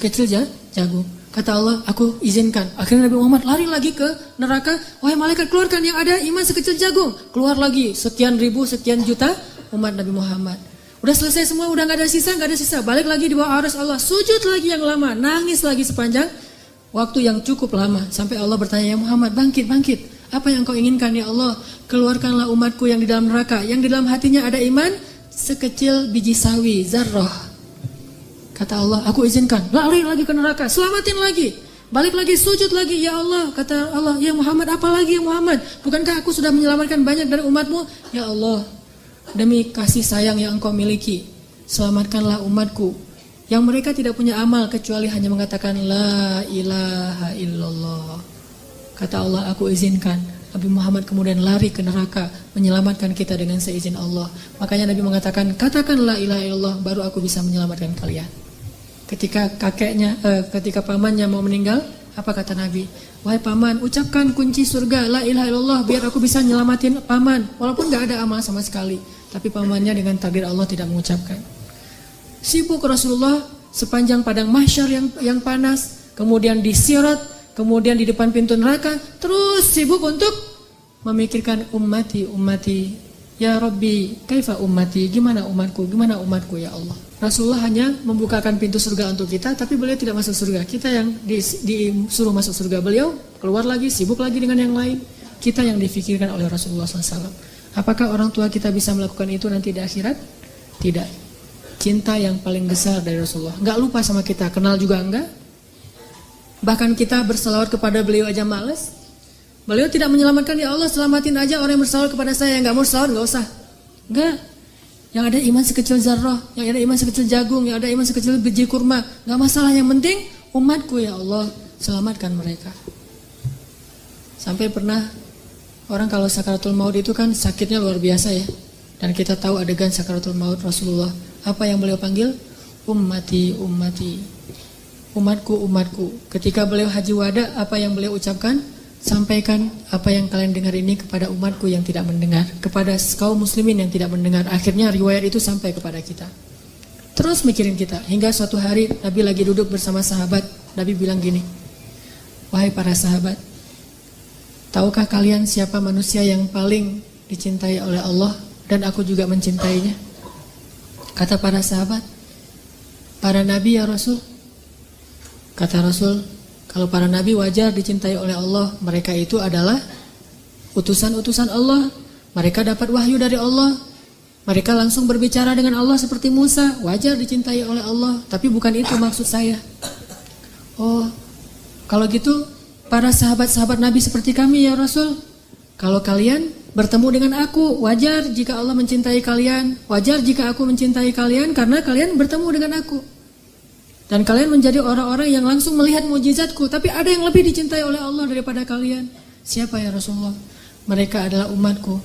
Kecil jagung. Kata Allah, aku izinkan. Akhirnya Nabi Muhammad lari lagi ke neraka. Wahai malaikat, keluarkan yang ada iman sekecil jagung. Keluar lagi sekian ribu, sekian juta umat Nabi Muhammad. Udah selesai semua, udah gak ada sisa. Balik lagi di bawah arus Allah. Sujud lagi yang lama, nangis lagi sepanjang waktu yang cukup lama. Sampai Allah bertanya, ya Muhammad, bangkit. Apa yang kau inginkan ya Allah? Keluarkanlah umatku yang di dalam neraka, yang di dalam hatinya ada iman sekecil biji sawi, zarrah. Kata Allah, aku izinkan. Lari lagi ke neraka, selamatin lagi. Balik lagi, sujud lagi, ya Allah. Kata Allah, ya Muhammad, apa lagi ya Muhammad? Bukankah aku sudah menyelamatkan banyak dari umatmu? Ya Allah, demi kasih sayang yang engkau miliki, selamatkanlah umatku yang mereka tidak punya amal kecuali hanya mengatakan la ilaha illallah. Kata Allah, aku izinkan. Nabi Muhammad kemudian lari ke neraka menyelamatkan kita dengan seizin Allah. Makanya Nabi mengatakan, katakan la ilaha illallah, baru aku bisa menyelamatkan kalian. Ketika ketika pamannya mau meninggal, apa kata Nabi? Wahai paman, ucapkan kunci surga la ilaha illallah biar aku bisa nyelamatin paman. Walaupun gak ada amal sama sekali, tapi pamannya dengan takdir Allah tidak mengucapkan. Sibuk Rasulullah sepanjang padang mahsyar yang panas, kemudian di sirat, kemudian di depan pintu neraka, terus sibuk untuk memikirkan ummati. Ya Rabbi, kaifa ummati? Gimana umatku ya Allah? Rasulullah hanya membukakan pintu surga untuk kita, tapi beliau tidak masuk surga. Kita yang disuruh masuk surga, beliau keluar lagi, sibuk lagi dengan yang lain. Kita yang difikirkan oleh Rasulullah SAW. Apakah orang tua kita bisa melakukan itu nanti di akhirat? Tidak. Cinta yang paling besar dari Rasulullah. Enggak lupa sama kita, kenal juga enggak. Bahkan kita berselawat kepada beliau aja malas. Beliau tidak menyelamatkan, ya Allah selamatin aja orang yang berselawat kepada saya. Yang enggak mau selawat enggak usah. Enggak. Yang ada iman sekecil zarrah, yang ada iman sekecil jagung, yang ada iman sekecil biji kurma, enggak masalah, yang penting umatku ya Allah, selamatkan mereka. Sampai pernah orang kalau sakaratul maut itu kan sakitnya luar biasa ya. Dan kita tahu adegan sakaratul maut Rasulullah. Apa yang beliau panggil? Ummati. Umatku. Ketika beliau haji wada, apa yang beliau ucapkan? Sampaikan apa yang kalian dengar ini kepada umatku yang tidak mendengar, kepada kaum muslimin yang tidak mendengar. Akhirnya riwayat itu sampai kepada kita. Terus mikirin kita, hingga suatu hari Nabi lagi duduk bersama sahabat. Nabi bilang gini, wahai para sahabat, tahukah kalian siapa manusia yang paling dicintai oleh Allah dan aku juga mencintainya? Kata para sahabat, para nabi ya Rasul. Kata Rasul, kalau para nabi wajar dicintai oleh Allah, mereka itu adalah utusan-utusan Allah. Mereka dapat wahyu dari Allah. Mereka langsung berbicara dengan Allah seperti Musa, wajar dicintai oleh Allah. Tapi bukan itu maksud saya. Oh, kalau gitu para sahabat-sahabat Nabi seperti kami ya Rasul. Kalau kalian bertemu dengan aku, wajar jika Allah mencintai kalian. Wajar jika aku mencintai kalian karena kalian bertemu dengan aku. Dan kalian menjadi orang-orang yang langsung melihat mukjizatku. Tapi ada yang lebih dicintai oleh Allah daripada kalian. Siapa ya Rasulullah? Mereka adalah umatku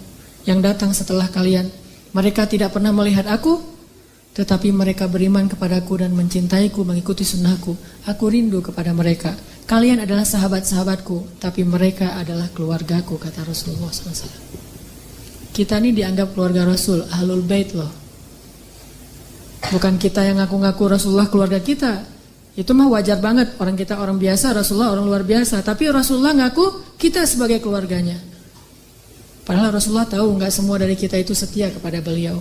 yang datang setelah kalian. Mereka tidak pernah melihat aku, tetapi mereka beriman kepadaku dan mencintaiku, mengikuti sunnahku. Aku rindu kepada mereka. Kalian adalah sahabat-sahabatku, tapi mereka adalah keluargaku, kata Rasulullah SAW. Kita ini dianggap keluarga Rasul, Ahlul Bait loh. Bukan kita yang ngaku-ngaku Rasulullah keluarga kita. Itu mah wajar banget, orang kita orang biasa, Rasulullah orang luar biasa. Tapi Rasulullah ngaku kita sebagai keluarganya. Padahal Rasulullah tahu gak semua dari kita itu setia kepada beliau.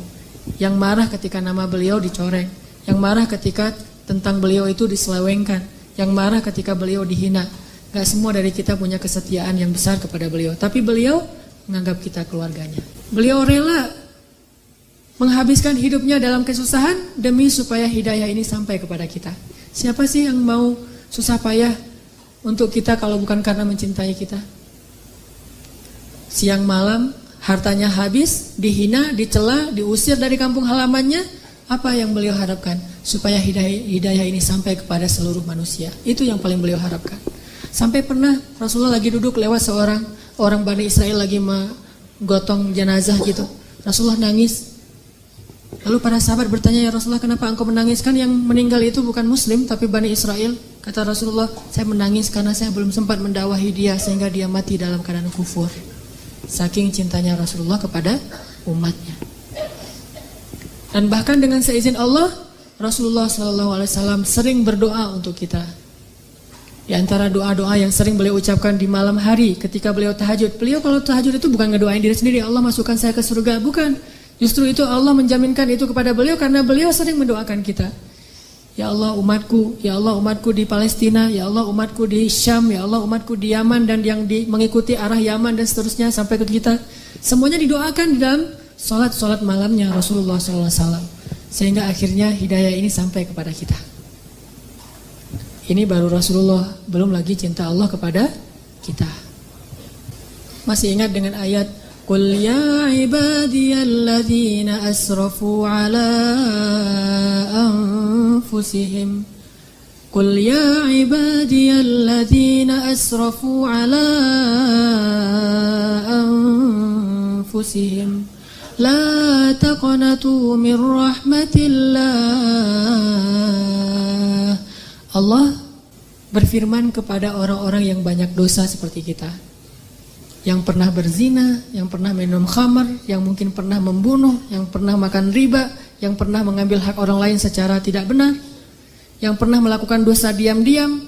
Yang marah ketika nama beliau dicoreng, yang marah ketika tentang beliau itu diselewengkan, yang marah ketika beliau dihina. Gak semua dari kita punya kesetiaan yang besar kepada beliau. Tapi beliau menganggap kita keluarganya. Beliau rela menghabiskan hidupnya dalam kesusahan demi supaya hidayah ini sampai kepada kita. Siapa sih yang mau susah payah untuk kita kalau bukan karena mencintai kita? Siang malam hartanya habis, dihina, dicela, diusir dari kampung halamannya. Apa yang beliau harapkan? Supaya hidayah ini sampai kepada seluruh manusia. Itu yang paling beliau harapkan. Sampai pernah Rasulullah lagi duduk, lewat seorang orang Bani Israel lagi menggotong jenazah gitu. Rasulullah nangis. Lalu para sahabat bertanya, ya Rasulullah, kenapa engkau menangis? Kan yang meninggal itu bukan muslim tapi Bani Israel. Kata Rasulullah, saya menangis karena saya belum sempat mendakwahi dia sehingga dia mati dalam keadaan kufur. Saking cintanya Rasulullah kepada umatnya. Dan bahkan dengan seizin Allah, Rasulullah SAW sering berdoa untuk kita. Di antara doa-doa yang sering beliau ucapkan di malam hari ketika beliau tahajud. Beliau kalau tahajud itu bukan ngedoain diri sendiri, Allah masukkan saya ke surga, bukan. Justru itu Allah menjaminkan itu kepada beliau karena beliau sering mendoakan kita. Ya Allah umatku di Palestina, ya Allah umatku di Syam, ya Allah umatku di Yaman dan yang mengikuti arah Yaman dan seterusnya sampai ke kita. Semuanya didoakan di dalam sholat malamnya Rasulullah SAW. Sehingga akhirnya hidayah ini sampai kepada kita. Ini baru Rasulullah, belum lagi cinta Allah kepada kita. Masih ingat dengan ayat Qul ya ibadiyalladzina asrafu ala anfusihim Qul ya ibadiyalladzina asrafu ala anfusihim La taqnatu min rahmatillah. Allah berfirman kepada orang-orang yang banyak dosa seperti kita, yang pernah berzina, yang pernah minum khamar, yang mungkin pernah membunuh, yang pernah makan riba, yang pernah mengambil hak orang lain secara tidak benar, yang pernah melakukan dosa diam-diam,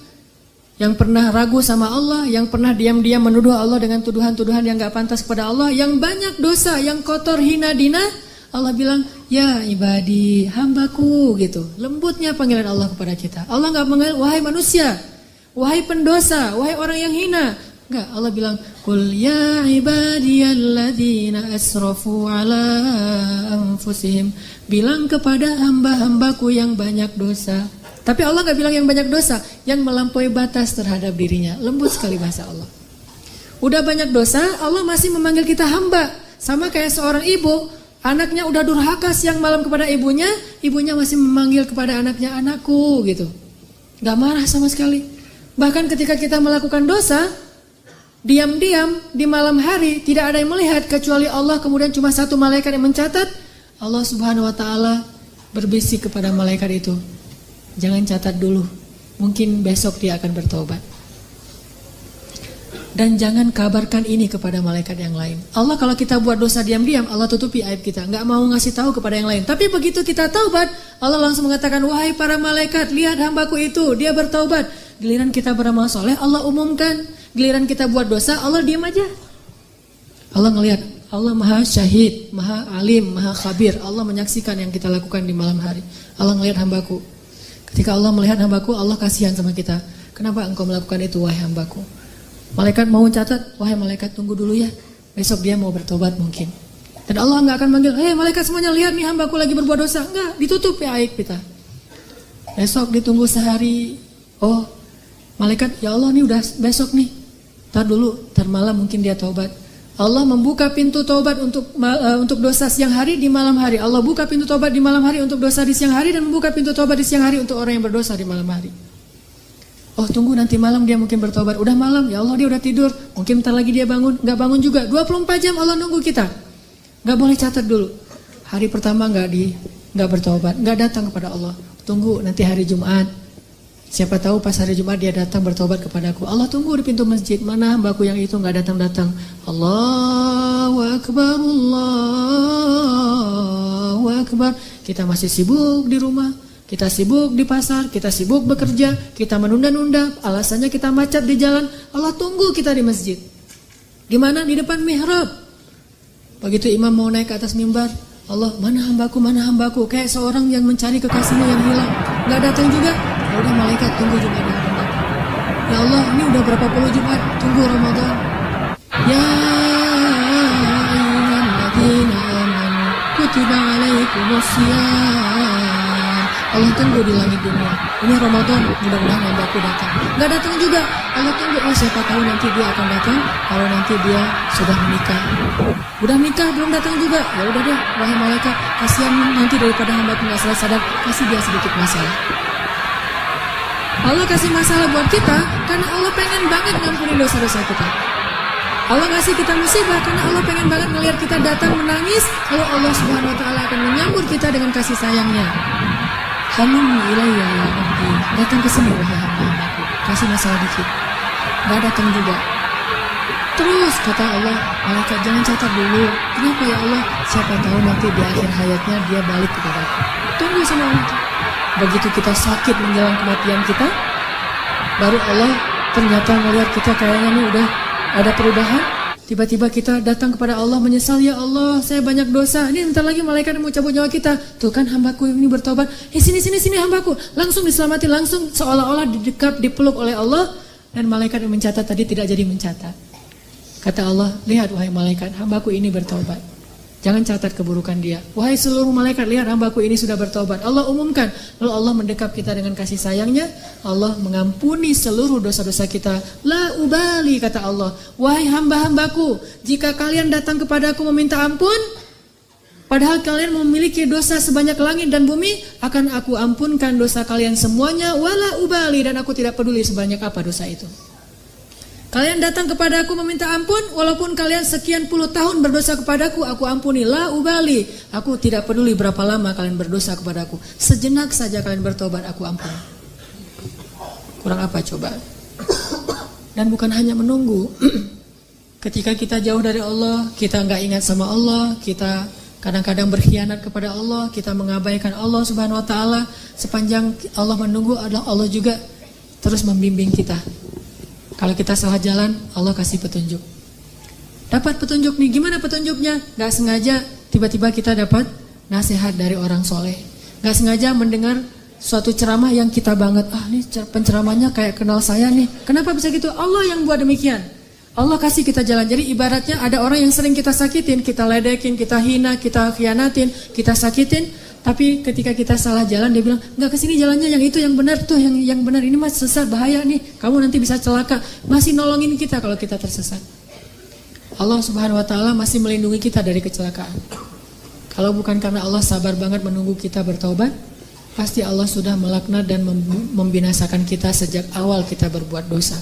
yang pernah ragu sama Allah, yang pernah diam-diam menuduh Allah dengan tuduhan-tuduhan yang gak pantas kepada Allah, yang banyak dosa, yang kotor, hina, dina. Allah bilang, ya ibadi, hambaku gitu. Lembutnya panggilan Allah kepada kita. Allah gak panggil, wahai manusia, wahai pendosa, wahai orang yang hina. Enggak, Allah bilang, Qul ya ibadiyalladzina asrafu ala anfusihim. Bilang kepada hamba-hambaku yang banyak dosa. Tapi Allah gak bilang yang banyak dosa, yang melampaui batas terhadap dirinya. Lembut sekali bahasa Allah. Udah banyak dosa, Allah masih memanggil kita hamba. Sama kayak seorang ibu, anaknya udah durhaka siang malam kepada ibunya, ibunya masih memanggil kepada anaknya, anakku gitu. Gak marah sama sekali. Bahkan ketika kita melakukan dosa, diam-diam di malam hari, tidak ada yang melihat kecuali Allah, kemudian cuma satu malaikat yang mencatat. Allah Subhanahu wa ta'ala berbisik kepada malaikat itu, jangan catat dulu, mungkin besok dia akan bertobat. Dan jangan kabarkan ini kepada malaikat yang lain. Allah kalau kita buat dosa diam-diam, Allah tutupi aib kita, gak mau ngasih tahu kepada yang lain. Tapi begitu kita taubat, Allah langsung mengatakan, wahai para malaikat, lihat hambaku itu, dia bertaubat. Giliran kita beramal soleh, Allah umumkan. Giliran kita buat dosa, Allah diam aja. Allah ngelihat, Allah maha syahid, maha alim, maha khabir. Allah menyaksikan yang kita lakukan di malam hari. Allah ngelihat hambaku. Ketika Allah melihat hambaku, Allah kasihan sama kita. Kenapa engkau melakukan itu, wahai hambaku? Malaikat mau catat, wahai malaikat tunggu dulu ya, besok dia mau bertobat mungkin. Dan Allah gak akan manggil, hei malaikat semuanya lihat nih hambaku lagi berbuat dosa. Enggak, ditutup ya aib kita. Besok ditunggu sehari. Oh malaikat, ya Allah nih udah besok nih, tar dulu, tar malam mungkin dia taubat. Allah membuka pintu taubat untuk dosa siang hari di malam hari. Allah buka pintu taubat di malam hari untuk dosa di siang hari, dan membuka pintu taubat di siang hari untuk orang yang berdosa di malam hari. Oh tunggu nanti malam dia mungkin bertobat. Udah malam, ya Allah dia udah tidur, mungkin bentar lagi dia bangun. Gak bangun juga, 24 jam Allah nunggu kita. Gak boleh catat dulu. Hari pertama gak bertobat, gak datang kepada Allah. Tunggu nanti hari Jumat, siapa tahu pas hari Jumat dia datang bertobat kepadaku. Allah tunggu di pintu masjid, mana hambaku yang itu gak datang-datang. Allahu Akbar, Allahu Akbar. Kita masih sibuk di rumah, kita sibuk di pasar, kita sibuk bekerja, kita menunda-nunda, alasannya kita macet di jalan. Allah tunggu kita di masjid. Di mana? Di depan mihrab. Begitu imam mau naik ke atas mimbar, Allah, mana hambaku, kayak seorang yang mencari kekasihnya yang hilang. Gak datang juga, ya udah malaikat tunggu Jumat yang akan datang. Ya Allah, ini udah berapa puluh Jumat, tunggu Ramadan. Ya ayyuhalladzina amanu kutiba alaikumussyiyam. Allah tunggu di langit dunia. Ini Ramadan, mudah-mudahan hambaku datang. Gak datang juga, Allah tunggu. Oh siapa tahu nanti dia akan datang kalau nanti dia sudah menikah. Udah nikah belum datang juga. Ya udah deh, wahai malaikat, kasihan nanti daripada hambaku nggak salah sadar, kasih dia sedikit masalah. Allah kasih masalah buat kita karena Allah pengen banget ngampuni dosa-dosa kita. Allah ngasih kita musibah karena Allah pengen banget ngelihat kita datang menangis, lalu Allah Subhanahu wa ta'ala akan menyambut kita dengan kasih sayangnya. Halummu ilayya ya Rabbi, datang ke sini wahai hamba-hambaku, kasih masalah dikit. Gak datang juga. Terus kata Allah, malaikat jangan catat dulu. Kenapa ya Allah? Siapa tahu nanti di akhir hayatnya dia balik kepadaku. Tunggu sama Allah. Begitu kita sakit menjelang kematian kita, Baru Allah ternyata melihat kita kayaknya nih udah ada perubahan. Tiba-tiba kita datang kepada Allah menyesal, ya Allah saya banyak dosa. Ini bentar lagi malaikat mau cabut nyawa kita. Tuh kan hambaku ini bertobat. Sini hambaku. Langsung diselamati, langsung seolah-olah didekat, dipeluk oleh Allah. Dan malaikat yang mencatat tadi tidak jadi mencatat. Kata Allah, lihat wahai malaikat, hambaku ini bertobat. Jangan catat keburukan dia. Wahai seluruh malaikat, lihat hambaku ini sudah bertobat. Allah umumkan. Lalu Allah mendekap kita dengan kasih sayangnya. Allah mengampuni seluruh dosa-dosa kita. La ubali, kata Allah. Wahai hamba-hambaku, jika kalian datang kepadaku meminta ampun, padahal kalian memiliki dosa sebanyak langit dan bumi, akan aku ampunkan dosa kalian semuanya. Wala ubali, dan aku tidak peduli sebanyak apa dosa itu. Kalian datang kepadaku meminta ampun, walaupun kalian sekian puluh tahun berdosa kepadaku, aku ampuni. La ubali, aku tidak peduli berapa lama kalian berdosa kepadaku. Sejenak saja kalian bertobat, aku ampuni. Kurang apa coba? Dan bukan hanya menunggu. Ketika kita jauh dari Allah, kita nggak ingat sama Allah, kita kadang-kadang berkhianat kepada Allah, kita mengabaikan Allah Subhanahu Wa Taala. Sepanjang Allah menunggu, Allah juga terus membimbing kita. Kalau kita salah jalan, Allah kasih petunjuk. Dapat petunjuk nih, gimana petunjuknya? Gak sengaja tiba-tiba kita dapat nasihat dari orang soleh. Gak sengaja mendengar suatu ceramah yang kita banget. Nih penceramahnya kayak kenal saya nih. Kenapa bisa gitu? Allah yang buat demikian. Allah kasih kita jalan. Jadi ibaratnya ada orang yang sering kita sakitin, kita ledekin, kita hina, kita khianatin, kita sakitin. Tapi ketika kita salah jalan, dia bilang, enggak, kesini jalannya yang itu, yang benar tuh, yang benar, ini mas sesat, bahaya nih, kamu nanti bisa celaka. Masih nolongin kita kalau kita tersesat. Allah Subhanahu Wa Taala masih melindungi kita dari kecelakaan. Kalau bukan karena Allah sabar banget menunggu kita bertaubat, pasti Allah sudah melaknat dan membinasakan kita sejak awal kita berbuat dosa.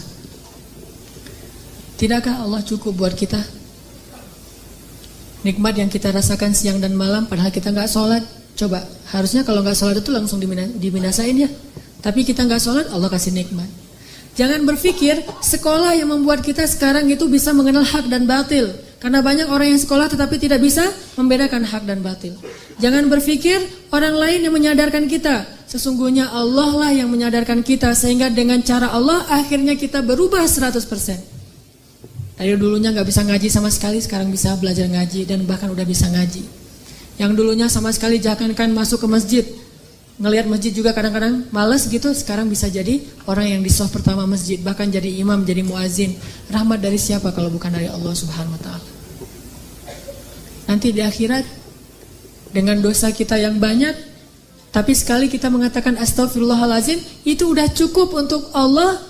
Tidakkah Allah cukup buat kita? Nikmat yang kita rasakan siang dan malam padahal kita gak sholat. Coba, harusnya kalau gak sholat itu langsung dibinasain ya. Tapi kita gak sholat, Allah kasih nikmat. Jangan berpikir sekolah yang membuat kita sekarang itu bisa mengenal hak dan batil. Karena banyak orang yang sekolah tetapi tidak bisa membedakan hak dan batil. Jangan berpikir orang lain yang menyadarkan kita. Sesungguhnya Allah lah yang menyadarkan kita. Sehingga dengan cara Allah akhirnya kita berubah 100%. Dari dulunya gak bisa ngaji sama sekali, sekarang bisa belajar ngaji dan bahkan udah bisa ngaji. Yang dulunya sama sekali jangankan masuk ke masjid, ngelihat masjid juga kadang-kadang malas gitu, sekarang bisa jadi orang yang di shaf pertama masjid, bahkan jadi imam, jadi muazin. Rahmat dari siapa kalau bukan dari Allah Subhanahu Wa Taala? Nanti di akhirat dengan dosa kita yang banyak, tapi sekali kita mengatakan astagfirullahalazim, itu udah cukup untuk Allah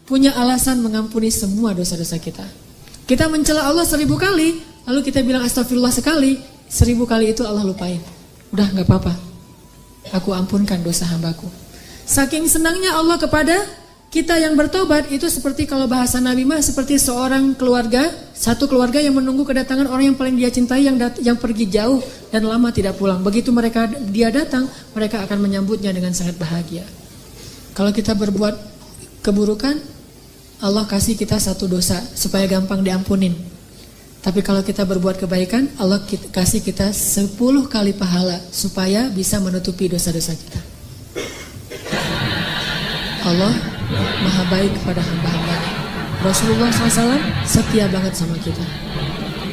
punya alasan mengampuni semua dosa-dosa kita. Kita mencela Allah 1000 kali, lalu kita bilang astagfirullah sekali, 1000 kali itu Allah lupain. Udah gak apa-apa, aku ampunkan dosa hambaku. Saking senangnya Allah kepada kita yang bertobat, itu seperti kalau bahasa Nabi mah seperti seorang keluarga, satu keluarga yang menunggu kedatangan orang yang paling dia cintai, yang pergi jauh dan lama tidak pulang. Begitu dia datang, mereka akan menyambutnya dengan sangat bahagia. Kalau kita berbuat keburukan, Allah kasih kita satu dosa supaya gampang diampunin. Tapi kalau kita berbuat kebaikan, Allah kasih kita 10 kali pahala supaya bisa menutupi dosa-dosa kita. Allah maha baik kepada hamba-hambanya. Rasulullah SAW setia banget sama kita.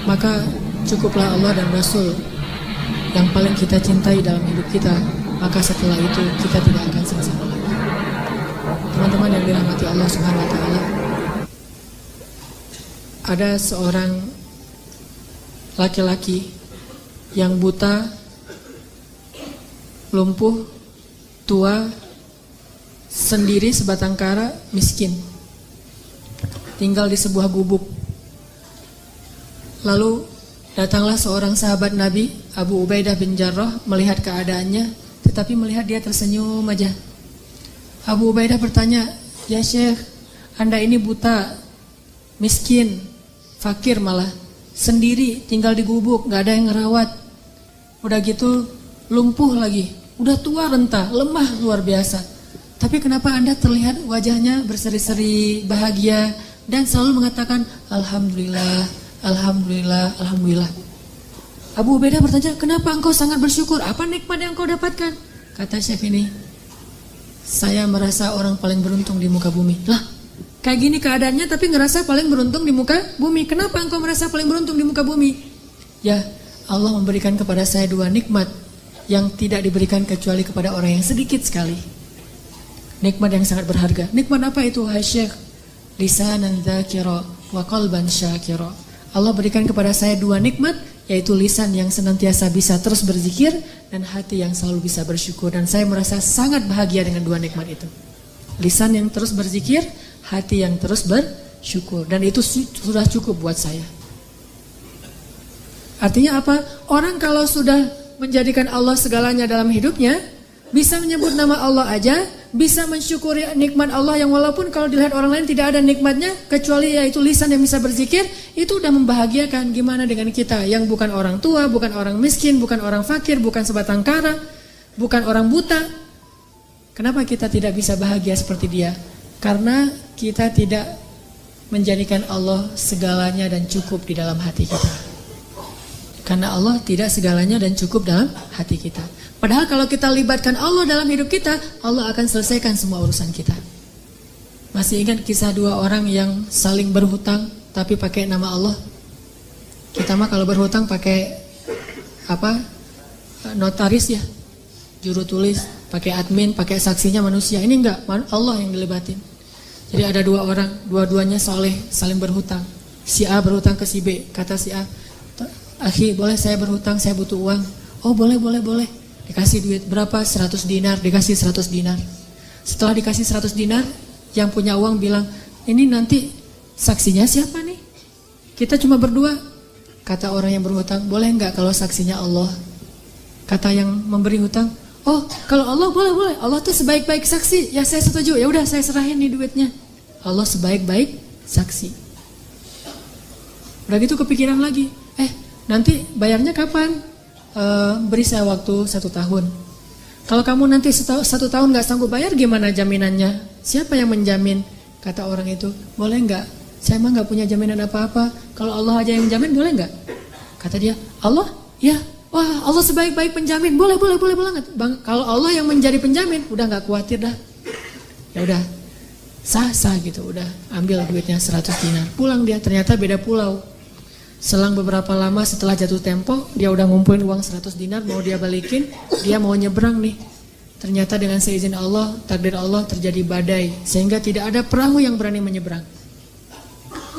Maka cukuplah Allah dan Rasul yang paling kita cintai dalam hidup kita. Maka setelah itu kita tidak akan sama-sama lagi. Teman-teman yang dirahmati Allah Subhanahu Wa Taala, ada seorang laki-laki yang buta, lumpuh, tua, sendiri sebatang kara, miskin, tinggal di sebuah gubuk. Lalu datanglah seorang sahabat Nabi, Abu Ubaidah bin Jarrah, melihat keadaannya, tetapi melihat dia tersenyum aja. Abu Ubaidah bertanya, ya Syekh, Anda ini buta, miskin, fakir malah, sendiri, tinggal di gubuk, gak ada yang ngerawat. Udah gitu lumpuh lagi, udah tua renta, lemah luar biasa. Tapi kenapa Anda terlihat wajahnya berseri-seri, bahagia, dan selalu mengatakan Alhamdulillah, Alhamdulillah, Alhamdulillah. Abu Ubaidah bertanya, kenapa engkau sangat bersyukur? Apa nikmat yang engkau dapatkan? Kata Syekh ini, Saya merasa orang paling beruntung di muka bumi. Lah, kayak gini keadaannya tapi ngerasa paling beruntung di muka bumi. Kenapa engkau merasa paling beruntung di muka bumi? Ya, Allah memberikan kepada saya 2 nikmat yang tidak diberikan kecuali kepada orang yang sedikit sekali. Nikmat yang sangat berharga. Nikmat apa itu, hai Syekh? Lisanan dzakira wa qalban syakira. Allah berikan kepada saya 2 nikmat, yaitu lisan yang senantiasa bisa terus berzikir dan hati yang selalu bisa bersyukur. Dan saya merasa sangat bahagia dengan 2 nikmat itu. Lisan yang terus berzikir, hati yang terus bersyukur. Dan itu sudah cukup buat saya. Artinya apa? Orang kalau sudah menjadikan Allah segalanya dalam hidupnya, bisa menyebut nama Allah aja, bisa mensyukuri nikmat Allah yang walaupun kalau dilihat orang lain tidak ada nikmatnya, kecuali yaitu lisan yang bisa berzikir, itu udah membahagiakan. Gimana dengan kita yang bukan orang tua, bukan orang miskin, bukan orang fakir, bukan sebatang kara, bukan orang buta. Kenapa kita tidak bisa bahagia seperti dia? Karena kita tidak menjadikan Allah segalanya dan cukup di dalam hati kita. Karena Allah tidak segalanya dan cukup dalam hati kita. Padahal kalau kita libatkan Allah dalam hidup kita, Allah akan selesaikan semua urusan kita. Masih ingat kisah 2 orang yang saling berhutang tapi pakai nama Allah? Kita mah kalau berhutang pakai apa? Notaris ya, juru tulis, pakai admin, pakai saksinya manusia. Ini enggak, Allah yang dilibatin. Jadi ada 2 orang, dua-duanya soleh, saling berhutang. Si A berhutang ke si B, kata si A, "Akhi, boleh saya berhutang, saya butuh uang." "Oh boleh. Dikasih duit berapa? 100 dinar, dikasih 100 dinar. Setelah dikasih 100 dinar, yang punya uang bilang, "Ini nanti saksinya siapa nih? Kita cuma berdua." Kata orang yang berhutang, "Boleh enggak kalau saksinya Allah?" Kata yang memberi hutang, "Oh, kalau Allah boleh. Allah tuh sebaik-baik saksi." "Ya saya setuju, ya udah saya serahin nih duitnya." Allah sebaik-baik saksi. Udah gitu kepikiran lagi, nanti bayarnya kapan? Beri saya waktu 1 tahun. Kalau kamu nanti 1 tahun gak sanggup bayar, gimana jaminannya? Siapa yang menjamin? Kata orang itu, "Boleh gak? Saya emang gak punya jaminan apa-apa. Kalau Allah aja yang menjamin, boleh gak?" Kata dia, "Allah? Ya. Wah, Allah sebaik-baik penjamin. Boleh banget. Bang, kalau Allah yang menjadi penjamin, udah gak khawatir dah." Ya udah, sah gitu. Udah ambil duitnya 100 dinar. Pulang dia, ternyata beda pulau. Selang beberapa lama setelah jatuh tempo, dia udah ngumpulin uang 100 dinar, mau dia balikin, dia mau nyebrang nih. Ternyata dengan seizin Allah, takdir Allah terjadi badai, sehingga tidak ada perahu yang berani menyeberang.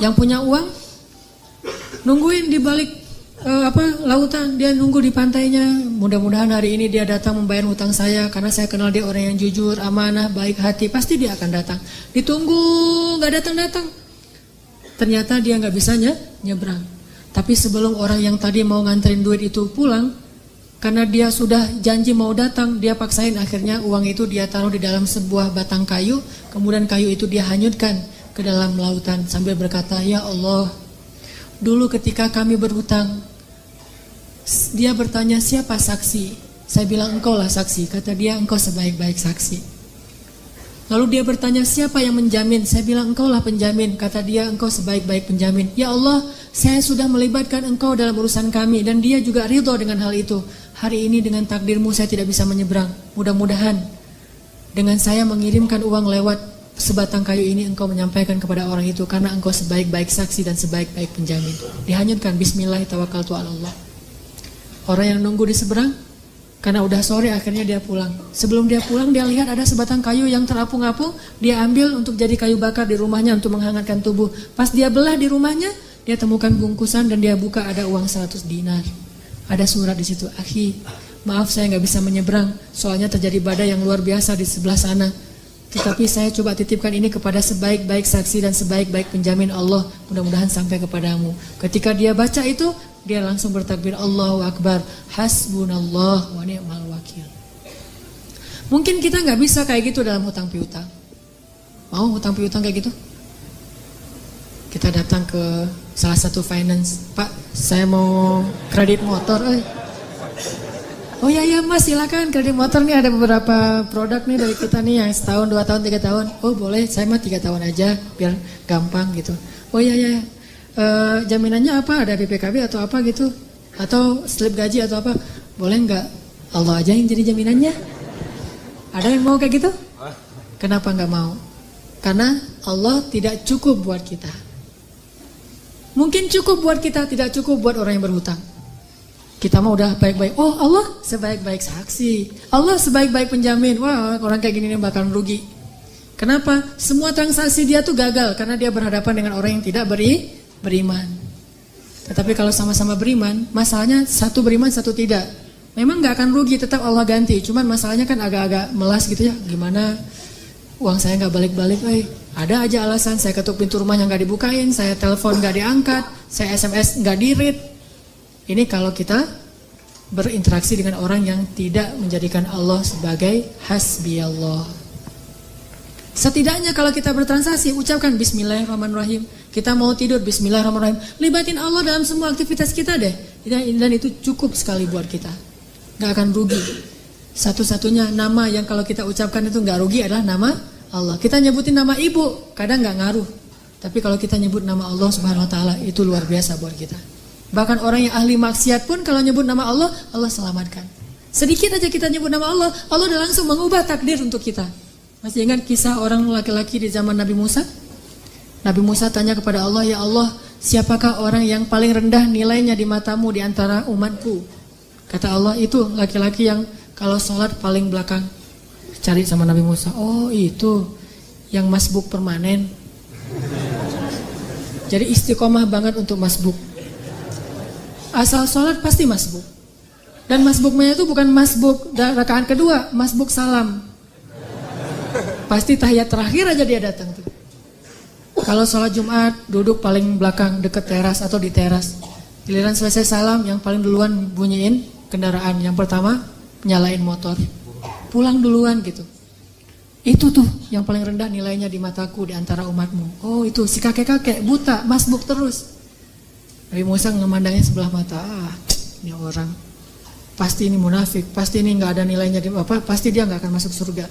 Yang punya uang, nungguin di balik lautan, dia nunggu di pantainya. Mudah-mudahan hari ini dia datang membayar hutang saya, karena saya kenal dia orang yang jujur, amanah, baik hati, pasti dia akan datang. Ditunggu, gak datang-datang. Ternyata dia gak bisa nyebrang. Tapi sebelum orang yang tadi mau nganterin duit itu pulang, karena dia sudah janji mau datang, dia paksain, akhirnya uang itu dia taruh di dalam sebuah batang kayu, kemudian kayu itu dia hanyutkan ke dalam lautan sambil berkata, "Ya Allah, dulu ketika kami berhutang." Dia bertanya, "Siapa saksi?" Saya bilang, "Engkau lah saksi." Kata dia, "Engkau sebaik-baik saksi." Lalu dia bertanya, "Siapa yang menjamin?" Saya bilang, "Engkau lah penjamin." Kata dia, "Engkau sebaik-baik penjamin." "Ya Allah, saya sudah melibatkan engkau dalam urusan kami." Dan dia juga ridho dengan hal itu. "Hari ini dengan takdirmu saya tidak bisa menyeberang. Mudah-mudahan dengan saya mengirimkan uang lewat sebatang kayu ini, engkau menyampaikan kepada orang itu, karena engkau sebaik-baik saksi dan sebaik-baik penjamin." Dihanyutkan, bismillah tawakkaltu ala Allah. Orang yang nunggu di seberang, karena udah sore akhirnya dia pulang. Sebelum dia pulang, dia lihat ada sebatang kayu yang terapung-apung. Dia ambil untuk jadi kayu bakar di rumahnya untuk menghangatkan tubuh. Pas dia belah di rumahnya, dia temukan bungkusan dan dia buka, ada uang 100 dinar. Ada surat di situ, "Akhi, maaf saya nggak bisa menyeberang, soalnya terjadi badai yang luar biasa di sebelah sana. Tetapi saya coba titipkan ini kepada sebaik-baik saksi dan sebaik-baik penjamin Allah. Mudah-mudahan sampai kepadamu." Ketika dia baca itu, dia langsung bertakbir, "Allahu Akbar, hasbunallah wa ni'mal wakil." Mungkin kita nggak bisa kayak gitu dalam hutang piutang. Mau hutang piutang kayak gitu? Kita datang ke salah satu finance, "Pak, saya mau kredit motor." "Oh ya Mas, silakan kredit motor nih, ada beberapa produk nih dari kita nih yang setahun, 2 tahun, 3 tahun. "Oh boleh, saya mah 3 tahun aja biar gampang gitu." "Oh ya. Jaminannya apa? Ada BPKB atau apa gitu? Atau slip gaji atau apa?" "Boleh nggak? Allah aja yang jadi jaminannya." Ada yang mau kayak gitu? Kenapa nggak mau? Karena Allah tidak cukup buat kita. Mungkin cukup buat kita, tidak cukup buat orang yang berhutang. Kita mah udah baik-baik. Oh, Allah sebaik-baik saksi, Allah sebaik-baik penjamin. Wah, orang kayak gini bakal rugi. Kenapa? Semua transaksi dia tuh gagal karena dia berhadapan dengan orang yang tidak beriman. Tetapi kalau sama-sama beriman, masalahnya satu beriman, satu tidak. Memang nggak akan rugi, tetap Allah ganti. Cuman masalahnya kan agak-agak melas gitu ya. Gimana? Uang saya nggak balik-balik, ada aja alasan. Saya ketuk pintu rumahnya nggak dibukain, saya telepon nggak diangkat, saya SMS nggak di-read. Ini kalau kita berinteraksi dengan orang yang tidak menjadikan Allah sebagai hasbiyallah. Setidaknya kalau kita bertransaksi, ucapkan bismillahirrahmanirrahim. Kita mau tidur, bismillahirrahmanirrahim. Libatin Allah dalam semua aktivitas kita deh. Dan itu cukup sekali buat kita. Gak akan rugi. Satu-satunya nama yang kalau kita ucapkan itu gak rugi adalah nama Allah. Kita nyebutin nama ibu, kadang gak ngaruh. Tapi kalau kita nyebut nama Allah subhanahu wa ta'ala, itu luar biasa buat kita. Bahkan orang yang ahli maksiat pun kalau nyebut nama Allah, Allah selamatkan. Sedikit aja kita nyebut nama Allah, Allah udah langsung mengubah takdir untuk kita. Masih ingat kisah orang laki-laki di zaman Nabi Musa? Nabi Musa tanya kepada Allah, ya Allah, siapakah orang yang paling rendah nilainya di matamu di antara umatku? Kata Allah, itu laki-laki yang kalau sholat paling belakang. Cari sama Nabi Musa, oh itu yang masbuk permanen. Jadi istiqomah banget untuk masbuk. Asal sholat pasti masbuk. Dan masbuknya itu bukan masbuk rakaat kedua, masbuk salam. Pasti tahiyat terakhir aja dia datang tuh. Kalau sholat Jumat duduk paling belakang dekat teras atau di teras. Giliran selesai salam yang paling duluan bunyiin kendaraan. Yang pertama nyalain motor. Pulang duluan gitu. Itu tuh yang paling rendah nilainya di mataku di antara umatmu. Oh itu si kakek-kakek buta masbuk terus. Nabi Musa memandangnya sebelah mata. Ini orang pasti ini munafik, pasti ini nggak ada nilainya di apa, pasti dia nggak akan masuk surga.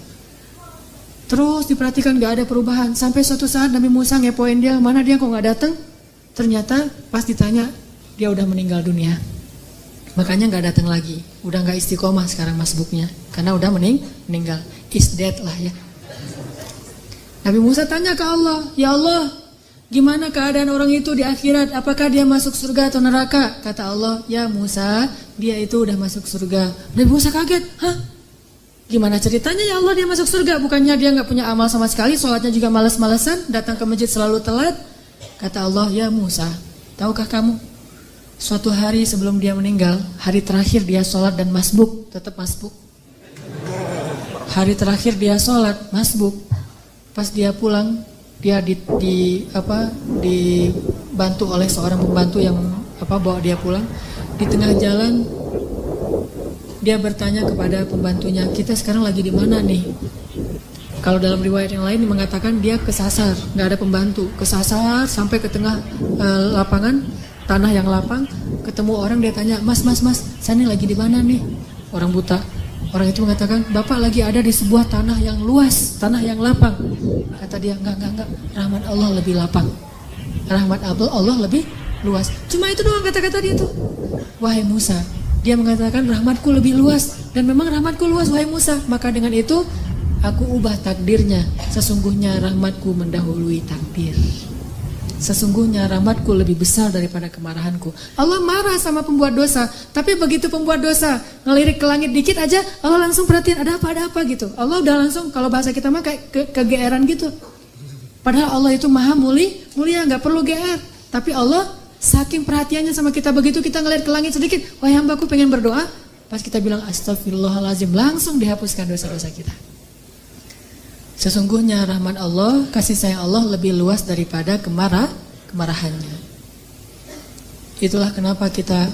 Terus diperhatikan nggak ada perubahan. Sampai suatu saat Nabi Musa ngepoin dia, mana dia kok nggak datang? Ternyata pas ditanya dia udah meninggal dunia. Makanya nggak datang lagi. Udah nggak istiqomah sekarang masbuknya, karena udah meninggal. Is dead lah ya. Nabi Musa tanya ke Allah, ya Allah, gimana keadaan orang itu di akhirat? Apakah dia masuk surga atau neraka? Kata Allah, ya Musa, dia itu udah masuk surga. Nabi Musa kaget, hah? Gimana ceritanya ya Allah dia masuk surga? Bukannya dia gak punya amal sama sekali, sholatnya juga malas-malesan, datang ke masjid selalu telat? Kata Allah, ya Musa, tahukah kamu? Suatu hari sebelum dia meninggal, hari terakhir dia sholat dan masbuk, tetap masbuk. Hari terakhir dia sholat, masbuk. Pas dia pulang, dia dibantu oleh seorang pembantu yang bawa dia pulang. Di tengah jalan dia bertanya kepada pembantunya, kita sekarang lagi di mana nih? Kalau dalam riwayat yang lain mengatakan dia kesasar, nggak ada pembantu, kesasar sampai ke tengah lapangan, tanah yang lapang, ketemu orang, dia tanya, mas, saya ini lagi di mana nih? Orang buta. Orang itu mengatakan, bapak lagi ada di sebuah tanah yang luas, tanah yang lapang. Kata dia, enggak, rahmat Allah lebih lapang. Rahmat Allah lebih luas. Cuma itu doang kata-kata dia tuh. Wahai Musa, dia mengatakan rahmatku lebih luas. Dan memang rahmatku luas, wahai Musa. Maka dengan itu, aku ubah takdirnya. Sesungguhnya rahmatku mendahului takdir. Sesungguhnya rahmatku lebih besar daripada kemarahanku. Allah marah sama pembuat dosa, tapi begitu pembuat dosa ngelirik ke langit dikit aja, Allah langsung perhatiin ada apa gitu. Allah udah langsung, kalau bahasa kita mah kayak kegeeran gitu. Padahal Allah itu maha mulia, nggak perlu GR. Tapi Allah saking perhatiannya sama kita, begitu kita ngelirik ke langit sedikit, wahai hambaku pengen berdoa, pas kita bilang astagfirullahaladzim, langsung dihapuskan dosa-dosa kita. Sesungguhnya rahmat Allah, kasih sayang Allah lebih luas daripada kemarahannya. Itulah kenapa kita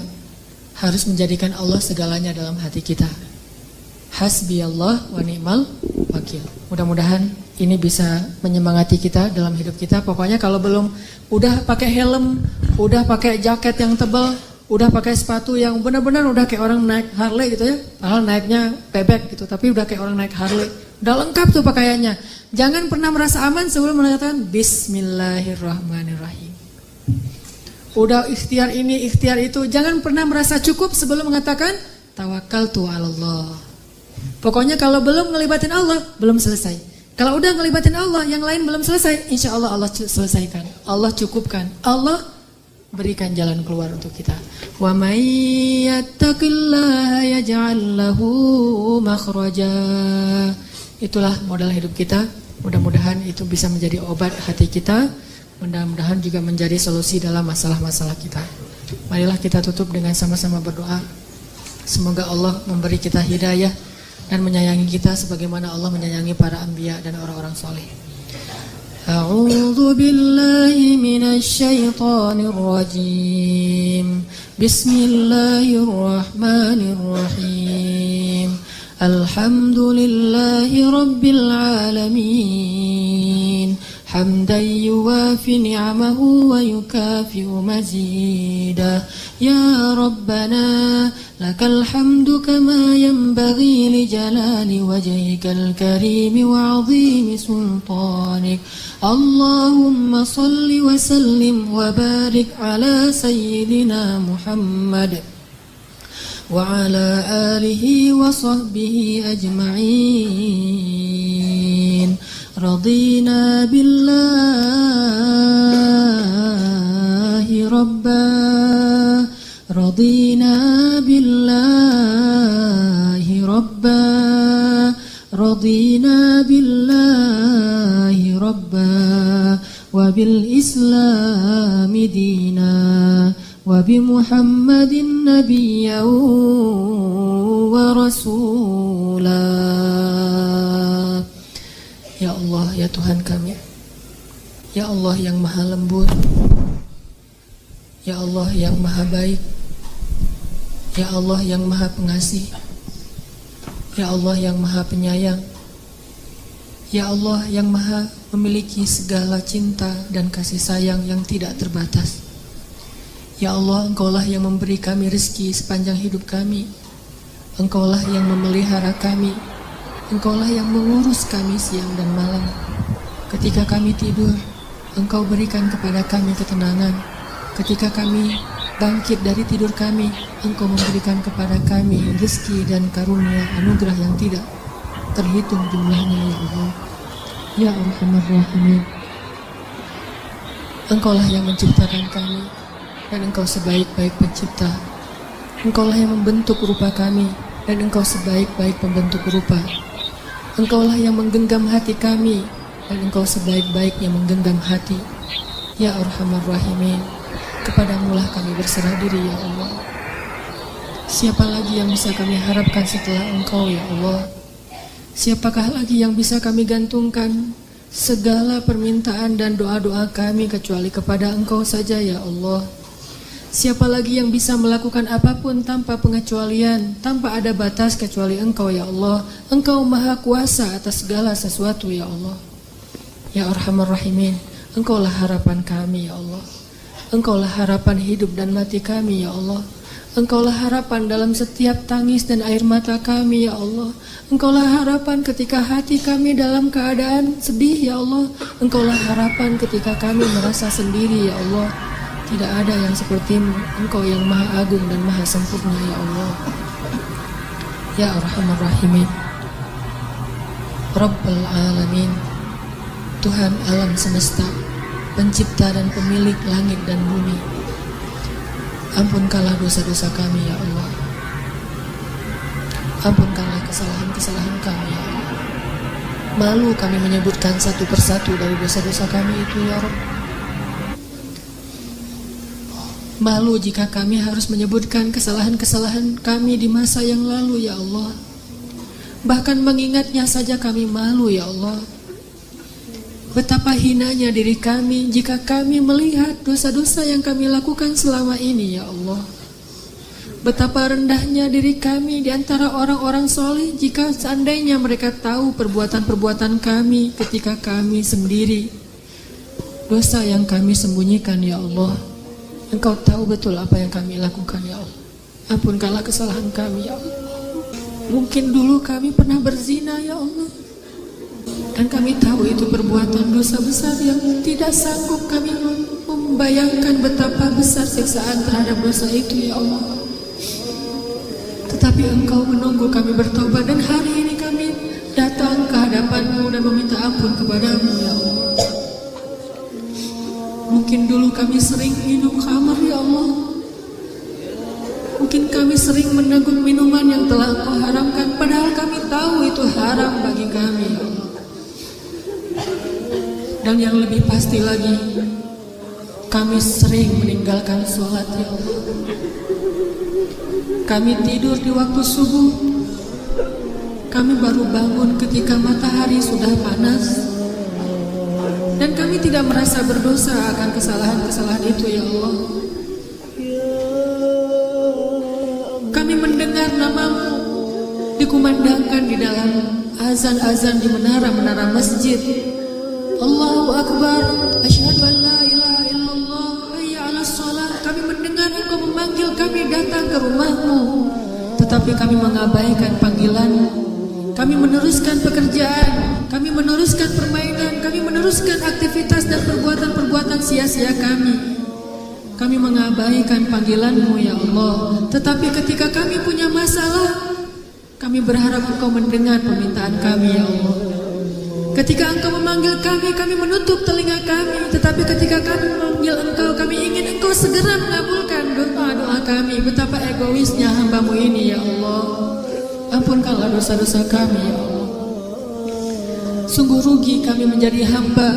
harus menjadikan Allah segalanya dalam hati kita. Hasbi Allah wa ni'mal wakil. Mudah-mudahan ini bisa menyemangati kita dalam hidup kita. Pokoknya kalau belum udah pakai helm, udah pakai jaket yang tebal, udah pakai sepatu yang benar-benar udah kayak orang naik Harley gitu ya. Padahal naiknya bebek gitu, tapi udah kayak orang naik Harley. Udah lengkap tuh pakaiannya. Jangan pernah merasa aman sebelum mengatakan Bismillahirrahmanirrahim. Udah ikhtiar ini, ikhtiar itu. Jangan pernah merasa cukup sebelum mengatakan Tawakkaltu 'alallah. Pokoknya kalau belum ngelibatin Allah, belum selesai. Kalau udah ngelibatin Allah, yang lain belum selesai, insya Allah Allah selesaikan, Allah cukupkan, Allah berikan jalan keluar untuk kita. Wa may yattaqillaha yaj'al lahu makhraja. Itulah modal hidup kita. Mudah-mudahan itu bisa menjadi obat hati kita. Mudah-mudahan juga menjadi solusi dalam masalah-masalah kita. Marilah kita tutup dengan sama-sama berdoa. Semoga Allah memberi kita hidayah dan menyayangi kita sebagaimana Allah menyayangi para anbiya dan orang-orang soleh. A'udzu billahi minasy syaithanir rajim. Bismillahirrahmanirrahim. Alhamdulillahi rabbil alamin. حمدا يوافي نعمه ويكافئ مزيدا يا ربنا لك الحمد كما ينبغي لجلال وجهك الكريم وعظيم سلطانك اللهم صل وسلم وبارك على سيدنا محمد وعلى آله وصحبه أجمعين رضينا بالله ربا رضينا بالله ربا رضينا بالله ربا وبالإسلام دينا وبمحمد نبيا ورسولا. Ya Allah, ya Tuhan kami, ya Allah yang maha lembut, ya Allah yang maha baik, ya Allah yang maha pengasih, ya Allah yang maha penyayang, ya Allah yang maha memiliki segala cinta dan kasih sayang yang tidak terbatas. Ya Allah, Engkaulah yang memberi kami rezeki sepanjang hidup kami, Engkaulah yang memelihara kami, Engkaulah yang mengurus kami siang dan malam. Ketika kami tidur, Engkau berikan kepada kami ketenangan. Ketika kami bangkit dari tidur kami, Engkau memberikan kepada kami rezeki dan karunia anugerah yang tidak terhitung jumlahnya, ya Allah. Ya Arhamar Rahimin. Engkaulah yang menciptakan kami, dan Engkau sebaik-baik pencipta. Engkaulah yang membentuk rupa kami, dan Engkau sebaik-baik pembentuk rupa. Engkaulah yang menggenggam hati kami, dan Engkau sebaik-baik yang menggenggam hati. Ya Arhamar Rahimin, kepadamulah kami berserah diri, ya Allah. Siapa lagi yang bisa kami harapkan setelah Engkau, ya Allah? Siapakah lagi yang bisa kami gantungkan segala permintaan dan doa-doa kami kecuali kepada Engkau saja, ya Allah? Siapa lagi yang bisa melakukan apapun tanpa pengecualian, tanpa ada batas kecuali Engkau, ya Allah. Engkau maha kuasa atas segala sesuatu, ya Allah. Ya Arhamar Rahimin, Engkaulah harapan kami, ya Allah. Engkaulah harapan hidup dan mati kami, ya Allah. Engkaulah harapan dalam setiap tangis dan air mata kami, ya Allah. Engkaulah harapan ketika hati kami dalam keadaan sedih, ya Allah. Engkaulah harapan ketika kami merasa sendiri, ya Allah. Tidak ada yang seperti-Mu, Engkau yang maha agung dan maha sempurna, ya Allah. Ya Arhamar Rahimin, Rabbal Alamin, Tuhan alam semesta, pencipta dan pemilik langit dan bumi. Ampunkanlah dosa-dosa kami, ya Allah. Ampunkanlah kesalahan-kesalahan kami, ya Allah. Malu kami menyebutkan satu persatu dari dosa-dosa kami itu, ya Rabb. Malu jika kami harus menyebutkan kesalahan-kesalahan kami di masa yang lalu, ya Allah. Bahkan mengingatnya saja kami malu, ya Allah. Betapa hinanya diri kami jika kami melihat dosa-dosa yang kami lakukan selama ini, ya Allah. Betapa rendahnya diri kami di antara orang-orang soleh jika seandainya mereka tahu perbuatan-perbuatan kami ketika kami sendiri. Dosa yang kami sembunyikan, ya Allah. Engkau tahu betul apa yang kami lakukan, ya Allah. Ampunkanlah kesalahan kami, ya Allah. Mungkin dulu kami pernah berzina, ya Allah. Dan kami tahu itu perbuatan dosa besar yang tidak sanggup kami membayangkan betapa besar siksaan terhadap dosa itu, ya Allah. Tetapi Engkau menunggu kami bertobat, dan hari ini kami datang ke hadapan-Mu dan meminta ampun kepada-Mu ya Allah. Mungkin dulu kami sering minum khamar ya Allah. Mungkin kami sering meneguk minuman yang telah Engkau haramkan, padahal kami tahu itu haram bagi kami ya Allah. Dan yang lebih pasti lagi, kami sering meninggalkan sholat ya Allah. Kami tidur di waktu subuh, kami baru bangun ketika matahari sudah panas, dan kami tidak merasa berdosa akan kesalahan-kesalahan itu ya Allah. Kami mendengar nama-Mu dikumandangkan di dalam azan-azan di menara-menara masjid. Allahu Akbar, asyhadu an la ilaha illallah, hayya 'alas shalah. Kami mendengar Engkau memanggil kami datang ke rumah-Mu, tetapi kami mengabaikan panggilan-Mu. Kami meneruskan pekerjaan, kami meneruskan permainan, kami meneruskan aktivitas dan perbuatan-perbuatan sia-sia kami. Kami mengabaikan panggilan-Mu ya Allah. Tetapi ketika kami punya masalah, kami berharap Engkau mendengar permintaan kami ya Allah. Ketika Engkau memanggil kami, kami menutup telinga kami. Tetapi ketika kami memanggil Engkau, kami ingin Engkau segera mengabulkan doa-doa kami. Betapa egoisnya hamba-Mu ini ya Allah. Ampunkanlah dosa-dosa kami ya Allah. Sungguh rugi kami menjadi hamba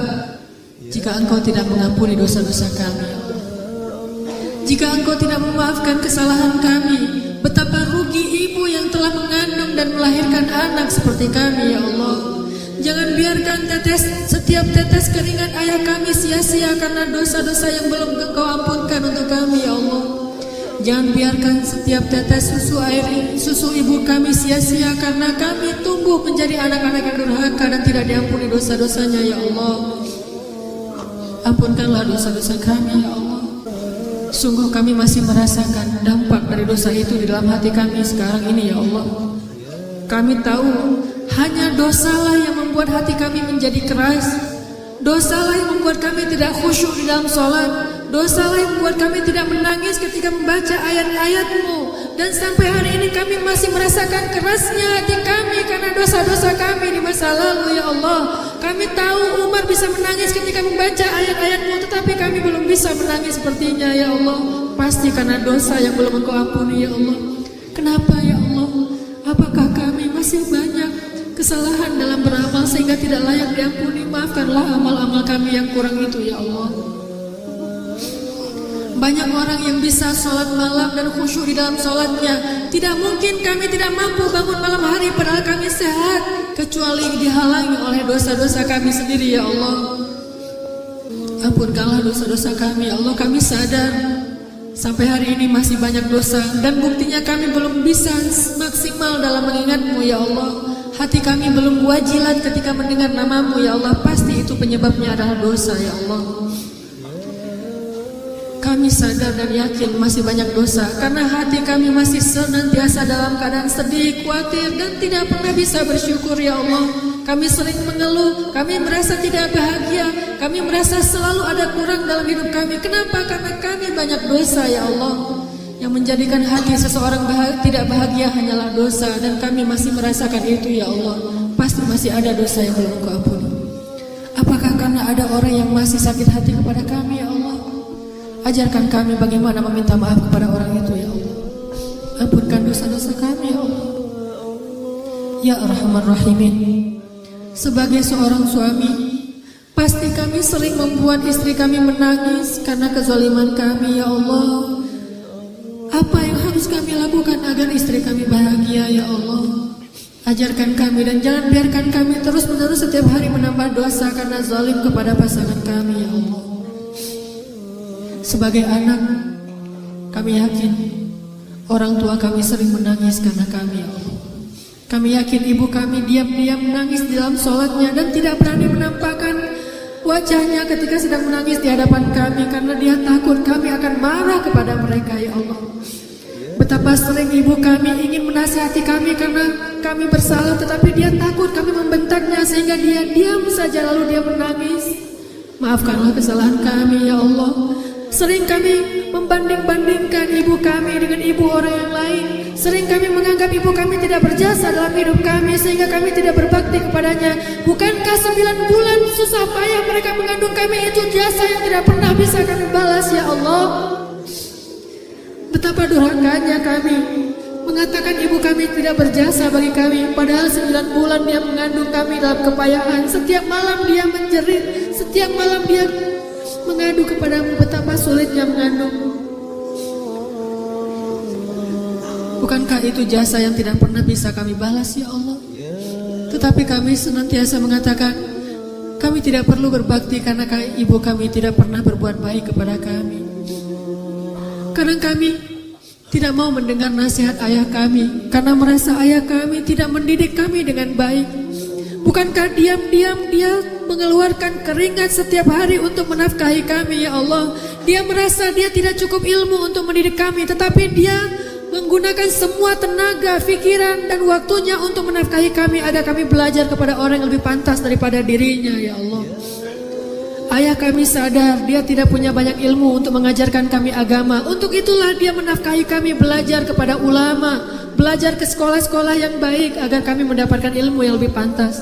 jika Engkau tidak mengampuni dosa-dosa kami ya Allah. Jika Engkau tidak memaafkan kesalahan kami, betapa rugi ibu yang telah mengandung dan melahirkan anak seperti kami ya Allah. Jangan biarkan setiap tetes keringat ayah kami sia-sia karena dosa-dosa yang belum Engkau ampunkan untuk kami ya Allah. Jangan biarkan setiap tetes susu ibu kami sia-sia karena kami tumbuh menjadi anak-anak yang durhaka dan tidak diampuni dosa-dosanya ya Allah. Ampunkanlah dosa-dosa kami ya Allah. Sungguh kami masih merasakan dampak dari dosa itu di dalam hati kami sekarang ini ya Allah. Kami tahu hanya dosalah yang membuat hati kami menjadi keras. Dosalah yang membuat kami tidak khusyuk di dalam sholat. Dosalah yang membuat kami tidak menangis ketika membaca ayat-ayat-Mu. Dan sampai hari ini kami masih merasakan kerasnya hati kami karena dosa-dosa kami di masa lalu ya Allah. Kami tahu Umar bisa menangis ketika membaca ayat-ayat-Mu, tetapi kami belum bisa menangis sepertinya ya Allah. Pasti karena dosa yang belum Engkau ampuni ya Allah. Kenapa ya Allah? Apakah kami masih banyak kesalahan dalam beramal sehingga tidak layak diampuni? Maafkanlah amal-amal kami yang kurang itu ya Allah. Banyak orang yang bisa sholat malam dan khusyuk di dalam sholatnya. Tidak mungkin kami tidak mampu bangun malam hari padahal kami sehat, kecuali dihalangi oleh dosa-dosa kami sendiri ya Allah. Ampunkanlah dosa-dosa kami ya Allah. Kami sadar sampai hari ini masih banyak dosa, dan buktinya kami belum bisa maksimal dalam mengingat-Mu ya Allah. Hati kami belum wajilat ketika mendengar nama-Mu ya Allah. Pasti itu penyebabnya adalah dosa ya Allah. Kami sadar dan yakin masih banyak dosa karena hati kami masih senantiasa dalam keadaan sedih, khawatir, dan tidak pernah bisa bersyukur ya Allah. Kami sering mengeluh, kami merasa tidak bahagia, kami merasa selalu ada kurang dalam hidup kami. Kenapa? Karena kami banyak dosa ya Allah. Yang menjadikan hati seseorang tidak bahagia hanyalah dosa, dan kami masih merasakan itu ya Allah. Pasti masih ada dosa yang belum Engkau ampuni. Apakah karena ada orang yang masih sakit hati kepada kami ya Allah? Ajarkan kami bagaimana meminta maaf kepada orang itu ya Allah. Ampunkan dosa-dosa kami ya Allah. Ya Arhamar Rahimin. Sebagai seorang suami, pasti kami sering membuat istri kami menangis karena kezaliman kami ya Allah. Apa yang harus kami lakukan agar istri kami bahagia ya Allah? Ajarkan kami dan jangan biarkan kami terus-menerus setiap hari menambah dosa karena zalim kepada pasangan kami ya Allah. Sebagai anak, kami yakin orang tua kami sering menangis karena kami ya Allah. Kami yakin ibu kami diam-diam menangis di dalam sholatnya dan tidak berani menampakkan wajahnya ketika sedang menangis di hadapan kami karena dia takut kami akan marah kepada mereka ya Allah. Betapa sering ibu kami ingin menasihati kami karena kami bersalah, tetapi dia takut kami membentaknya sehingga dia diam saja lalu dia menangis. Maafkanlah kesalahan kami ya Allah. Sering kami membanding-bandingkan ibu kami dengan ibu orang yang lain. Sering kami menganggap ibu kami tidak berjasa dalam hidup kami sehingga kami tidak berbakti kepadanya. Bukankah 9 bulan susah payah mereka mengandung kami itu jasa yang tidak pernah bisa kami balas ya Allah? Betapa durhakanya kami mengatakan ibu kami tidak berjasa bagi kami, padahal 9 bulan dia mengandung kami dalam kepayahan. Setiap malam dia menjerit, setiap malam dia mengadu kepadamu betapa sulitnya mengandung. Bukankah itu jasa yang tidak pernah bisa kami balas ya Allah? Tetapi kami senantiasa mengatakan kami tidak perlu berbakti karena ibu kami tidak pernah berbuat baik kepada kami. Kadang kami tidak mau mendengar nasihat ayah kami karena merasa ayah kami tidak mendidik kami dengan baik. Bukankah diam-diam dia mengeluarkan keringat setiap hari untuk menafkahi kami ya Allah? Dia merasa dia tidak cukup ilmu untuk mendidik kami, tetapi dia menggunakan semua tenaga, pikiran dan waktunya untuk menafkahi kami agar kami belajar kepada orang yang lebih pantas daripada dirinya ya Allah. Ayah kami sadar dia tidak punya banyak ilmu untuk mengajarkan kami agama. Untuk itulah dia menafkahi kami belajar kepada ulama, belajar ke sekolah-sekolah yang baik agar kami mendapatkan ilmu yang lebih pantas.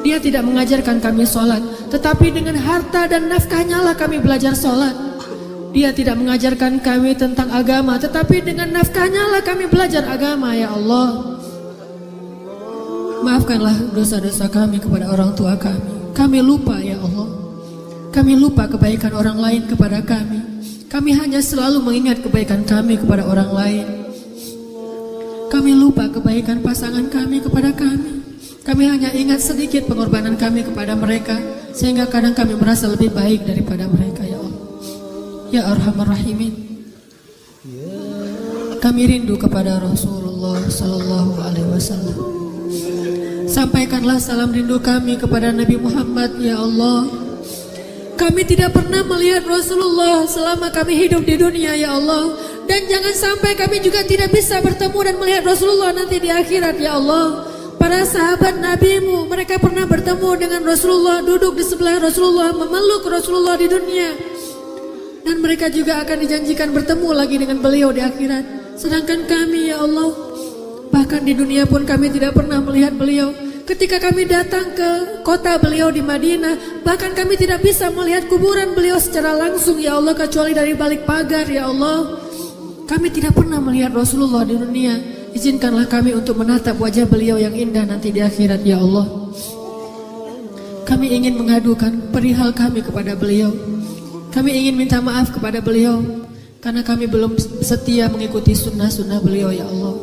Dia tidak mengajarkan kami sholat, tetapi dengan harta dan nafkahnya lah kami belajar sholat. Dia tidak mengajarkan kami tentang agama, tetapi dengan nafkahnya lah kami belajar agama ya Allah. Maafkanlah dosa-dosa kami kepada orang tua kami. Kami lupa ya Allah. Kami lupa kebaikan orang lain kepada kami. Kami hanya selalu mengingat kebaikan kami kepada orang lain. Kami lupa kebaikan pasangan kami kepada kami. Kami hanya ingat sedikit pengorbanan kami kepada mereka, sehingga kadang kami merasa lebih baik daripada mereka ya Allah. Ya Arhamar Rahimin, kami rindu kepada Rasulullah Sallallahu Alaihi Wasallam. Sampaikanlah salam rindu kami kepada Nabi Muhammad ya Allah. Kami tidak pernah melihat Rasulullah selama kami hidup di dunia ya Allah. Dan jangan sampai kami juga tidak bisa bertemu dan melihat Rasulullah nanti di akhirat ya Allah. Para sahabat Nabi-Mu, mereka pernah bertemu dengan Rasulullah, duduk di sebelah Rasulullah, memeluk Rasulullah di dunia. Dan mereka juga akan dijanjikan bertemu lagi dengan beliau di akhirat. Sedangkan kami ya Allah, bahkan di dunia pun kami tidak pernah melihat beliau. Ketika kami datang ke kota beliau di Madinah, bahkan kami tidak bisa melihat kuburan beliau secara langsung ya Allah, kecuali dari balik pagar ya Allah. Kami tidak pernah melihat Rasulullah di dunia. Izinkanlah kami untuk menatap wajah beliau yang indah nanti di akhirat ya Allah. Kami ingin mengadukan perihal kami kepada beliau. Kami ingin minta maaf kepada beliau karena kami belum setia mengikuti sunnah-sunnah beliau ya Allah.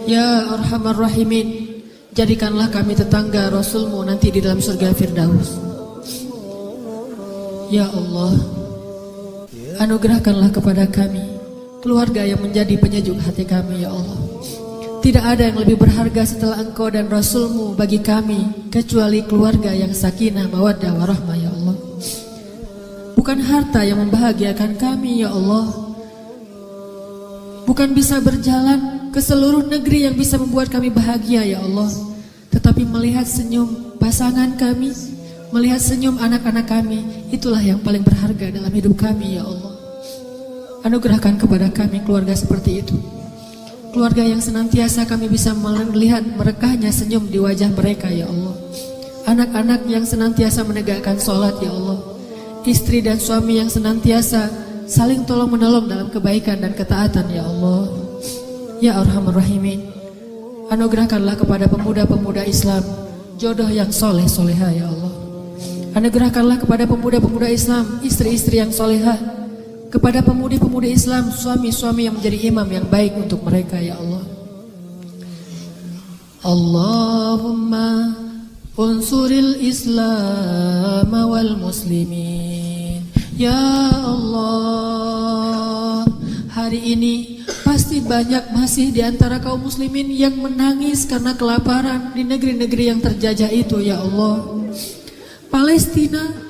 Ya Arhamar Rahimin, jadikanlah kami tetangga Rasul-Mu nanti di dalam surga Firdaus. Ya Allah, anugerahkanlah kepada kami keluarga yang menjadi penyejuk hati kami ya Allah. Tidak ada yang lebih berharga setelah Engkau dan Rasul-Mu bagi kami kecuali keluarga yang sakinah, mawaddah, warahmah ya Allah. Bukan harta yang membahagiakan kami ya Allah. Bukan bisa berjalan ke seluruh negeri yang bisa membuat kami bahagia ya Allah. Tetapi melihat senyum pasangan kami, melihat senyum anak-anak kami, itulah yang paling berharga dalam hidup kami ya Allah. Anugerahkan kepada kami keluarga seperti itu. Keluarga yang senantiasa kami bisa melihat merekahnya senyum di wajah mereka ya Allah. Anak-anak yang senantiasa menegakkan sholat ya Allah. Istri dan suami yang senantiasa saling tolong menolong dalam kebaikan dan ketaatan ya Allah. Ya Arhamar Rahimin, anugerahkanlah kepada pemuda-pemuda Islam jodoh yang soleh soleha ya Allah. Anugerahkanlah kepada pemuda-pemuda Islam istri-istri yang solehah. Kepada pemudi-pemudi Islam, suami-suami yang menjadi imam yang baik untuk mereka ya Allah. Allahumma unsuril Islam wal muslimin. Ya Allah, hari ini pasti banyak masih di antara kaum muslimin yang menangis karena kelaparan di negeri-negeri yang terjajah itu ya Allah. Palestina,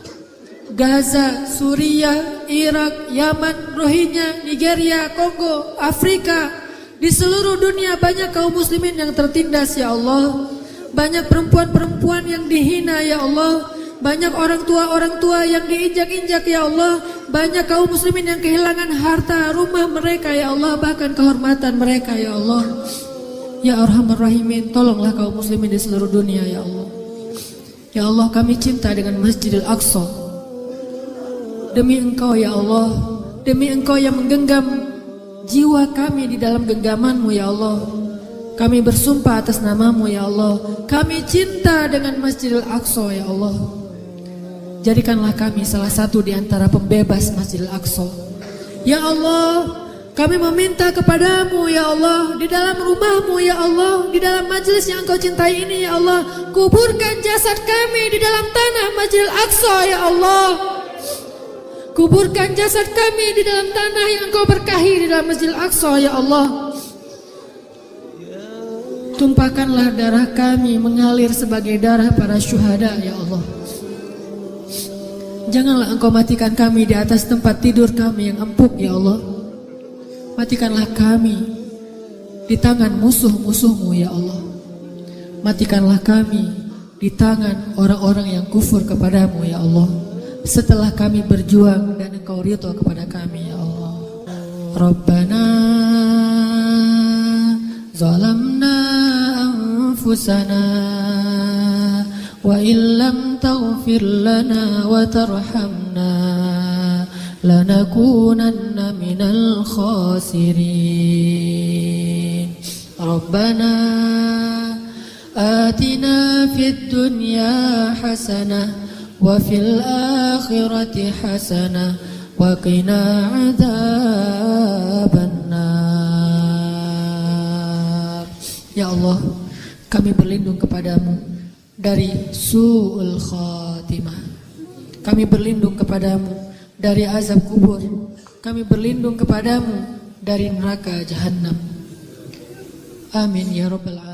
Gaza, Suriah, Irak, Yaman, Rohingya, Nigeria, Kongo, Afrika. Di seluruh dunia banyak kaum muslimin yang tertindas ya Allah. Banyak perempuan-perempuan yang dihina ya Allah. Banyak orang tua yang diinjak-injak ya Allah. Banyak kaum muslimin yang kehilangan harta, rumah mereka ya Allah, bahkan kehormatan mereka ya Allah. Ya Arhamar Rahimin, tolonglah kaum muslimin di seluruh dunia ya Allah. Ya Allah, kami cinta dengan Masjidil Aqsa. Demi Engkau ya Allah, demi Engkau yang menggenggam jiwa kami di dalam genggaman-Mu ya Allah. Kami bersumpah atas nama-Mu ya Allah. Kami cinta dengan Masjidil Aqsa ya Allah. Jadikanlah kami salah satu di antara pembebas Masjidil Aqsa. Ya Allah, kami meminta kepadamu ya Allah, di dalam rumahmu ya Allah, di dalam majelis yang Engkau cintai ini ya Allah, kuburkan jasad kami di dalam tanah Masjidil Aqsa ya Allah. Kuburkan jasad kami di dalam tanah yang Engkau berkahi di dalam Masjidil Aqsa ya Allah. Tumpahkanlah darah kami mengalir sebagai darah para syuhada ya Allah. Janganlah Engkau matikan kami di atas tempat tidur kami yang empuk ya Allah. Matikanlah kami di tangan musuh-musuh-Mu ya Allah. Matikanlah kami di tangan orang-orang yang kufur kepadamu ya Allah. Setelah kami berjuang dan Engkau ridho kepada kami ya Allah. Rabbana zalamna anfusana wa illam taghfir lana wa tarhamna lanakunanna minal khasirin. Rabbana atina fid dunya hasanah wa fil akhirati hasanah wa qina adzabannar. Ya Allah, kami berlindung kepadamu dari su'ul khatimah. Kami berlindung kepadamu dari azab kubur. Kami berlindung kepadamu dari neraka jahanam. Amin ya rabbal alamin.